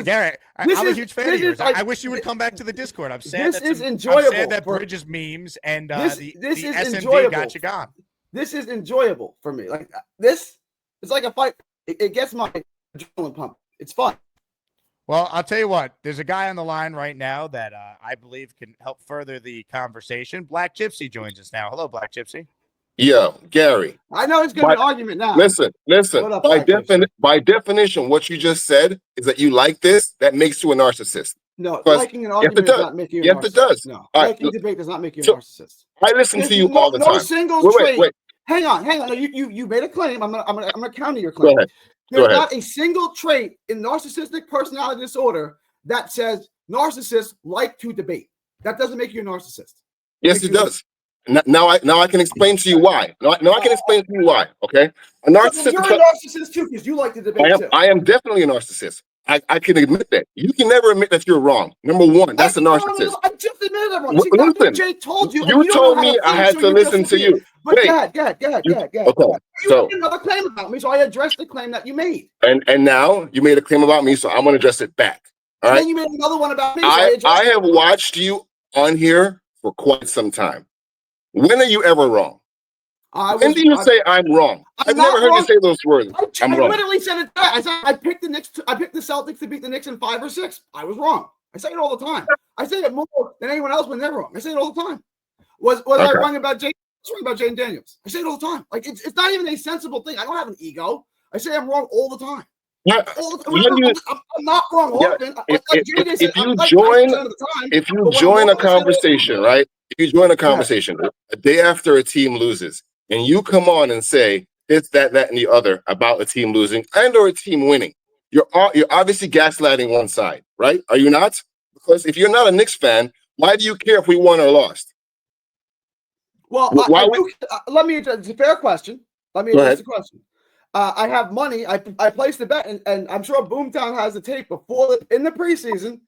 Gary, I'm a huge fan of yours. I wish you would come back to the Discord. I'm sad. This is enjoyable. I'm sad that Bridges memes and the SMD got you gone. This is enjoyable for me. Like this, it's like a fight. It gets my adrenaline pump. It's fun. Well, I'll tell you what. There's a guy on the line right now that I believe can help further the conversation. Black Gypsy joins us now. Hello, Black Gypsy. Yeah, Gary. I know it's going to be an argument now. Listen. By definition, what you just said is that you like this. That makes you a narcissist. No, liking an argument does not make you a narcissist. Yes, it does. No, liking debate does not make you a narcissist. I listen to you all the time. No single trait. Wait. Hang on. No, you made a claim. I'm gonna counter your claim. Go ahead. There's not a single trait in narcissistic personality disorder that says narcissists like to debate. That doesn't make you a narcissist. Yes, it does. Now I can explain to you why. Now I can explain to you why. Okay, a narcissist. You're a narcissist too, because you like to debate too. I am definitely a narcissist. I can admit that. You can never admit that you're wrong. Number one, that's a narcissist. I just admitted I'm wrong. Well, See, that's what listen, Jay told you. you told me I had to listen to you. But Wait. go ahead. Okay, You so made another claim about me, so I addressed the claim that you made. and now you made a claim about me, so I'm gonna address it back. All And right. then you made another one about me. So I have watched you on here for quite some time. When are you ever wrong? When do you say I'm wrong? I've never heard you say those words. I I'm wrong. literally said it. I said I picked the Knicks. I picked the Celtics to beat the Knicks in 5 or 6. I was wrong. I say it all the time. I say it more than anyone else when they're wrong. I say it all the time. Was I wrong about Jay? I was wrong about Jane Daniels. I say it all the time. Like it's not even a sensible thing. I don't have an ego. I say I'm wrong all the time. I'm not wrong often. If you join a conversation, right? If you join a conversation a day after a team loses, and you come on and say it's that, and the other about a team losing and or a team winning, you're obviously gaslighting one side, right? Are you not? Because if you're not a Knicks fan, why do you care if we won or lost? Well, let me address. It's a fair question. Let me address the question. I have money. I placed a bet, and I'm sure Boomtown has the tape before in the preseason.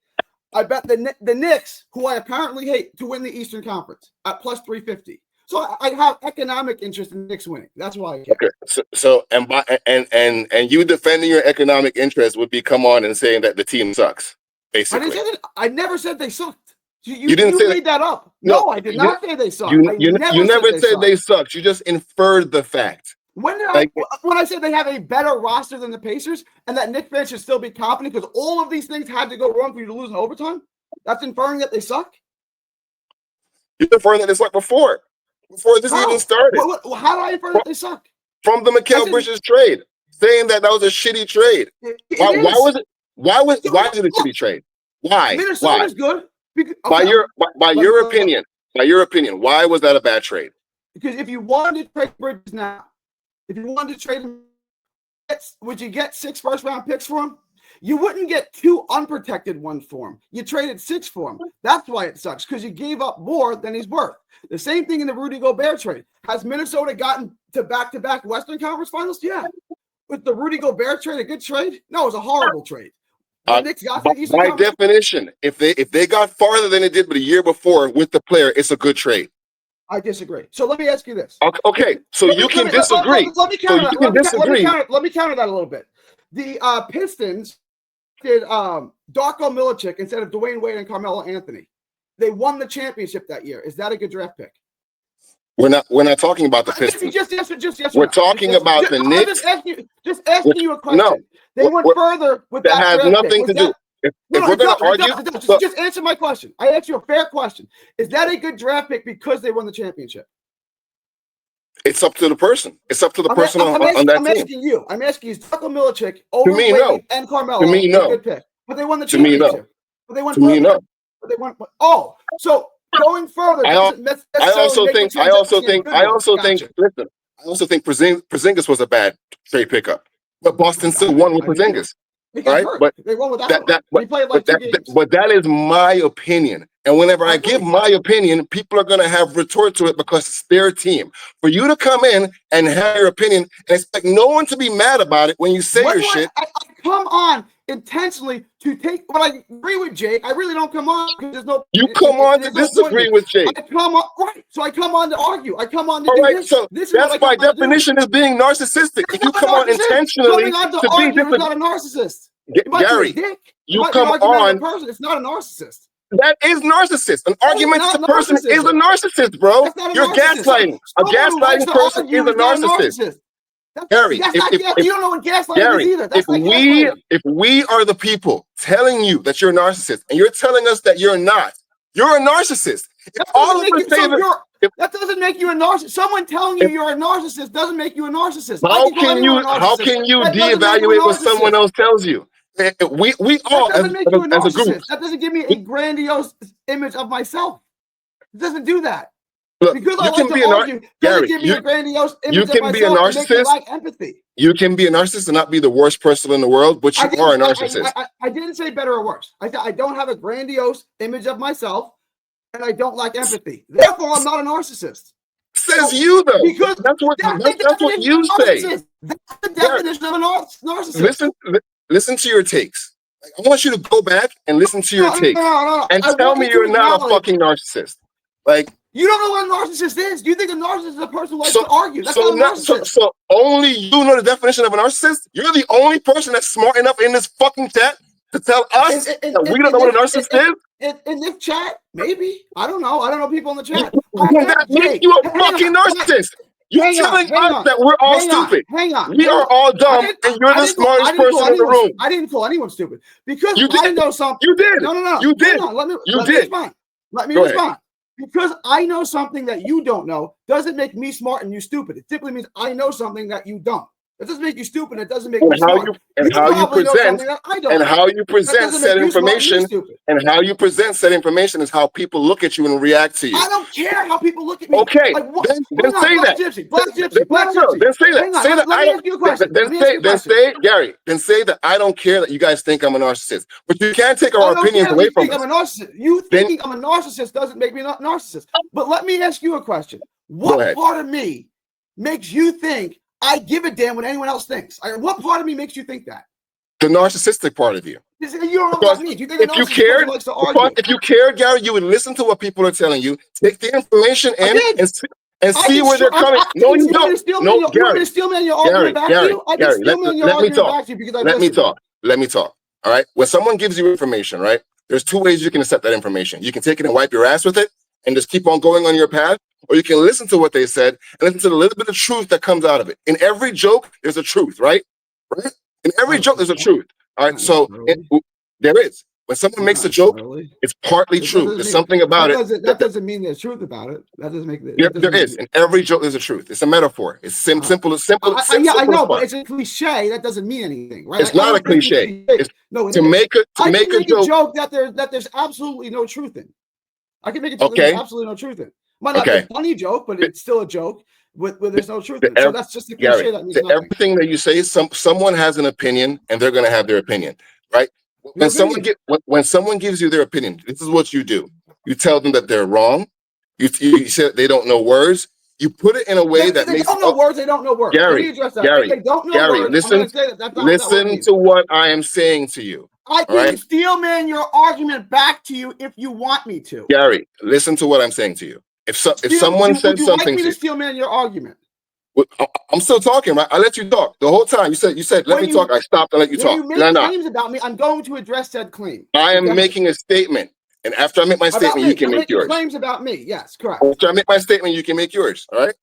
I bet the Knicks, who I apparently hate, to win the Eastern Conference at plus 350. So I have economic interest in the Knicks winning. That's why I care. Okay. So and you defending your economic interest would be come on and saying that the team sucks. Basically, I never said they sucked. You didn't say made that up. No, I did not say they sucked. You never said they sucked. You just inferred the fact. When I said they have a better roster than the Pacers and that Knicks fans should still be confident because all of these things had to go wrong for you to lose in overtime, that's inferring that they suck? You're inferring that they suck before this even started. How do I infer that they suck? From the Mikal Bridges trade, saying that was a shitty trade. Why is it a shitty trade? Why? Minnesota's good. By your opinion, why was that a bad trade? Because if you wanted to trade Bridges now, if you wanted to trade him, would you get 6 first-round picks for him? You wouldn't get 2 unprotected ones for him. You traded 6 for him. That's why it sucks, because you gave up more than he's worth. The same thing in the Rudy Gobert trade. Has Minnesota gotten to back-to-back Western Conference Finals? Yeah. With the Rudy Gobert trade, a good trade? No, it was a horrible trade. By definition, if they got farther than they did but a year before with the player, it's a good trade. I disagree. So let me ask you this. Okay, so you can disagree. Let me counter that. Let me counter that a little bit. The Pistons did Darko Milicic instead of Dwayne Wade and Carmelo Anthony. They won the championship that year. Is that a good draft pick? We're not talking about the Pistons. Just we're talking about the Knicks. Just asking you a question. No, they went further with that. That has nothing to do. If we're going to argue, just answer my question. I asked you a fair question. Is that a good draft pick because they won the championship? It's up to the person. It's up to the person on that team. I'm asking you. Darko Milicic over Wade and Carmelo. To me, no. Good pick. But they won the championship. To me, no. But they won. To me, no. But they won. Oh, so going further. I also think. Listen. I also think Porzingis was a bad trade pickup, but Boston still won with Porzingis. Right, but they won without but that is my opinion. And whenever I give my opinion, people are going to have retort to it because it's their team. For you to come in and have your opinion and expect no one to be mad about it when you say your shit. I come on intentionally to take. But I agree with Jake. I really don't come on because there's no. You come on to disagree with Jake. I come on right. So I come on to argue. I come on to. All right. So that's by definition is being narcissistic. If you come on intentionally to be different, not a narcissist. Gary, you come on. It's not a narcissist. That is narcissist. An argumentative person is a narcissist, bro. You're gaslighting. A gaslighting person is a narcissist. Gary, you don't know what gaslighting is either. If we are the people telling you that you're a narcissist and you're telling us that you're not, you're a narcissist. That doesn't make you a narcissist. Someone telling you you're a narcissist doesn't make you a narcissist. How can you de-evaluate what someone else tells you? We all as a group. That doesn't give me a grandiose image of myself. It doesn't do that. Look, Because I you like can to be a argue, doesn't Gary. give me a grandiose image You of can be a myself and make me narcissist. lack empathy. You can be a narcissist and not be the worst person in the world, but you are a narcissist. I didn't say better or worse. I said I don't have a grandiose image of myself, and I don't lack empathy. Therefore, I'm not a narcissist. Says you though. Because That's what you say. That's the definition of a narcissist. Listen to your takes. I want you to go back and listen to your takes and I tell want me you you're to not a acknowledge- fucking narcissist. Like, You don't know what a narcissist is. Do you think a narcissist is a person who likes to argue? That's not a narcissist. So only you know the definition of a narcissist? You're the only person that's smart enough in this fucking chat to tell us that we don't know what a narcissist is? In this chat, maybe. I don't know. I don't know people in the chat. That makes you a fucking narcissist. You're telling us that we're all stupid. Hang on. We are all dumb, and you're the smartest person in the room. I didn't call anyone stupid because You did. I know something. You did. No. You did. Let me You did. respond. Let me Go ahead. respond. Because I know something that you don't know doesn't make me smart and you stupid. It simply means I know something that you don't. It doesn't make you stupid. It doesn't make me smart. How you present said information and how you present said information is how people look at you and react to you. I don't care how people look at me. Okay, like, then say that. Black gypsy. Then say that. Hang on, Say that. let me ask you a question. Then say that I don't care that you guys think I'm a narcissist, but you can't take our opinions away from us. I'm a narcissist. You thinking I'm a narcissist doesn't make me a narcissist. But let me ask you a question. What part of me makes you think I give a damn what anyone else thinks? What part of me makes you think that? The narcissistic part of you. You don't know what that means. You think if you cared, Gary, you would listen to what people are telling you, take the information in, and see where they're coming. No, you don't. No, Gary. Let me talk. All right. When someone gives you information, right? There's two ways you can accept that information. You can take it and wipe your ass with it and just keep on going on your path, or you can listen to what they said and listen to the little bit of truth that comes out of it. In every joke, there's a truth, right? Right? In every joke, there's a truth. All right. So there is. When someone makes a joke, it's partly true. There's something about it. That doesn't mean there's truth about it. That doesn't make it. There is. In every joke, there's a truth. It's a metaphor. It's simple. I know, but it's a cliche. That doesn't mean anything, right? It's not a cliche. It's to make a joke that there's absolutely no truth in. I can make a joke there's absolutely no truth in. Might not be a funny joke, but it's still a joke where there's no truth in. So that's just a cliche that means nothing. Everything that you say, someone has an opinion, and they're going to have their opinion, right? When someone gives you their opinion, this is what you do. You tell them that they're wrong. You said they don't know words. You put it in a way that makes they don't know words. They don't know words. Gary, listen to what I am saying to you. I can steelman your argument back to you if you want me to. Gary, listen to what I'm saying to you. If someone said something to you, steelman your argument. I'm still talking, right? I let you talk the whole time. You said let me talk. I stopped and let you talk. You make claims about me. I'm going to address that claim. I am making a statement, and after I make my statement, you can make yours. Claims about me, yes, correct. After I make my statement, you can make yours. All right.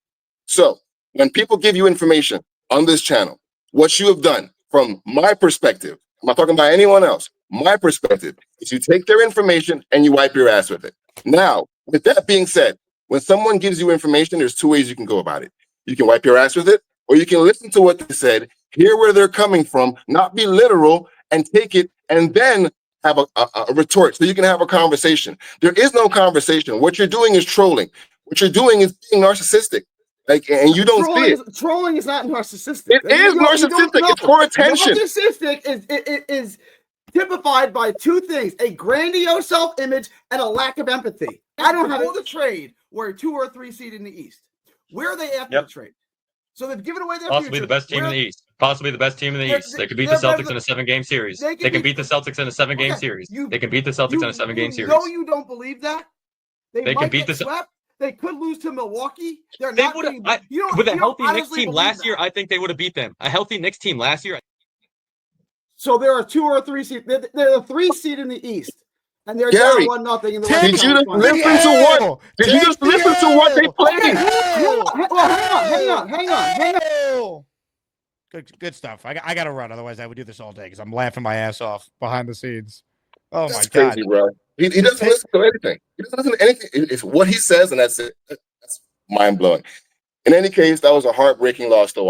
So when people give you information on this channel, what you have done from my perspective, I'm not talking about anyone else. My perspective is you take their information and you wipe your ass with it. Now, with that being said, when someone gives you information, there's two ways you can go about it. You can wipe your ass with it, or you can listen to what they said, hear where they're coming from, not be literal, and take it, and then have a retort so you can have a conversation. There is no conversation. What you're doing is trolling. What you're doing is being narcissistic. And you don't see it. Trolling is not narcissistic. It is narcissistic. It's for attention. Narcissistic is typified by two things: a grandiose self-image and a lack of empathy. I don't have all the trade. We're a 2 or 3 seed in the East. Where are they after the trade? So they've given away their possibly future. the best team in the East. Possibly the best team in the East. They could beat the Celtics in a 7-game series. They can beat the Celtics in a 7-game series. They can beat the Celtics in a 7-game series. No, you don't believe that. They can beat the swept. They could lose to Milwaukee. With a healthy Knicks team last year, I think they would have beat them. A healthy Knicks team last year. So they're a 2 or 3 seed. They're a 3 seed in the East. And they're down 1-0 in the West. Did you just listen to what? Did you just listen to what they played? Hang on. Good stuff. I got to run. Otherwise, I would do this all day because I'm laughing my ass off behind the scenes. Oh, that's my God. Crazy, bro. He doesn't listen to anything. He doesn't listen to anything. It's what he says, and that's it. That's mind-blowing. In any case, that was a heartbreaking loss to watch.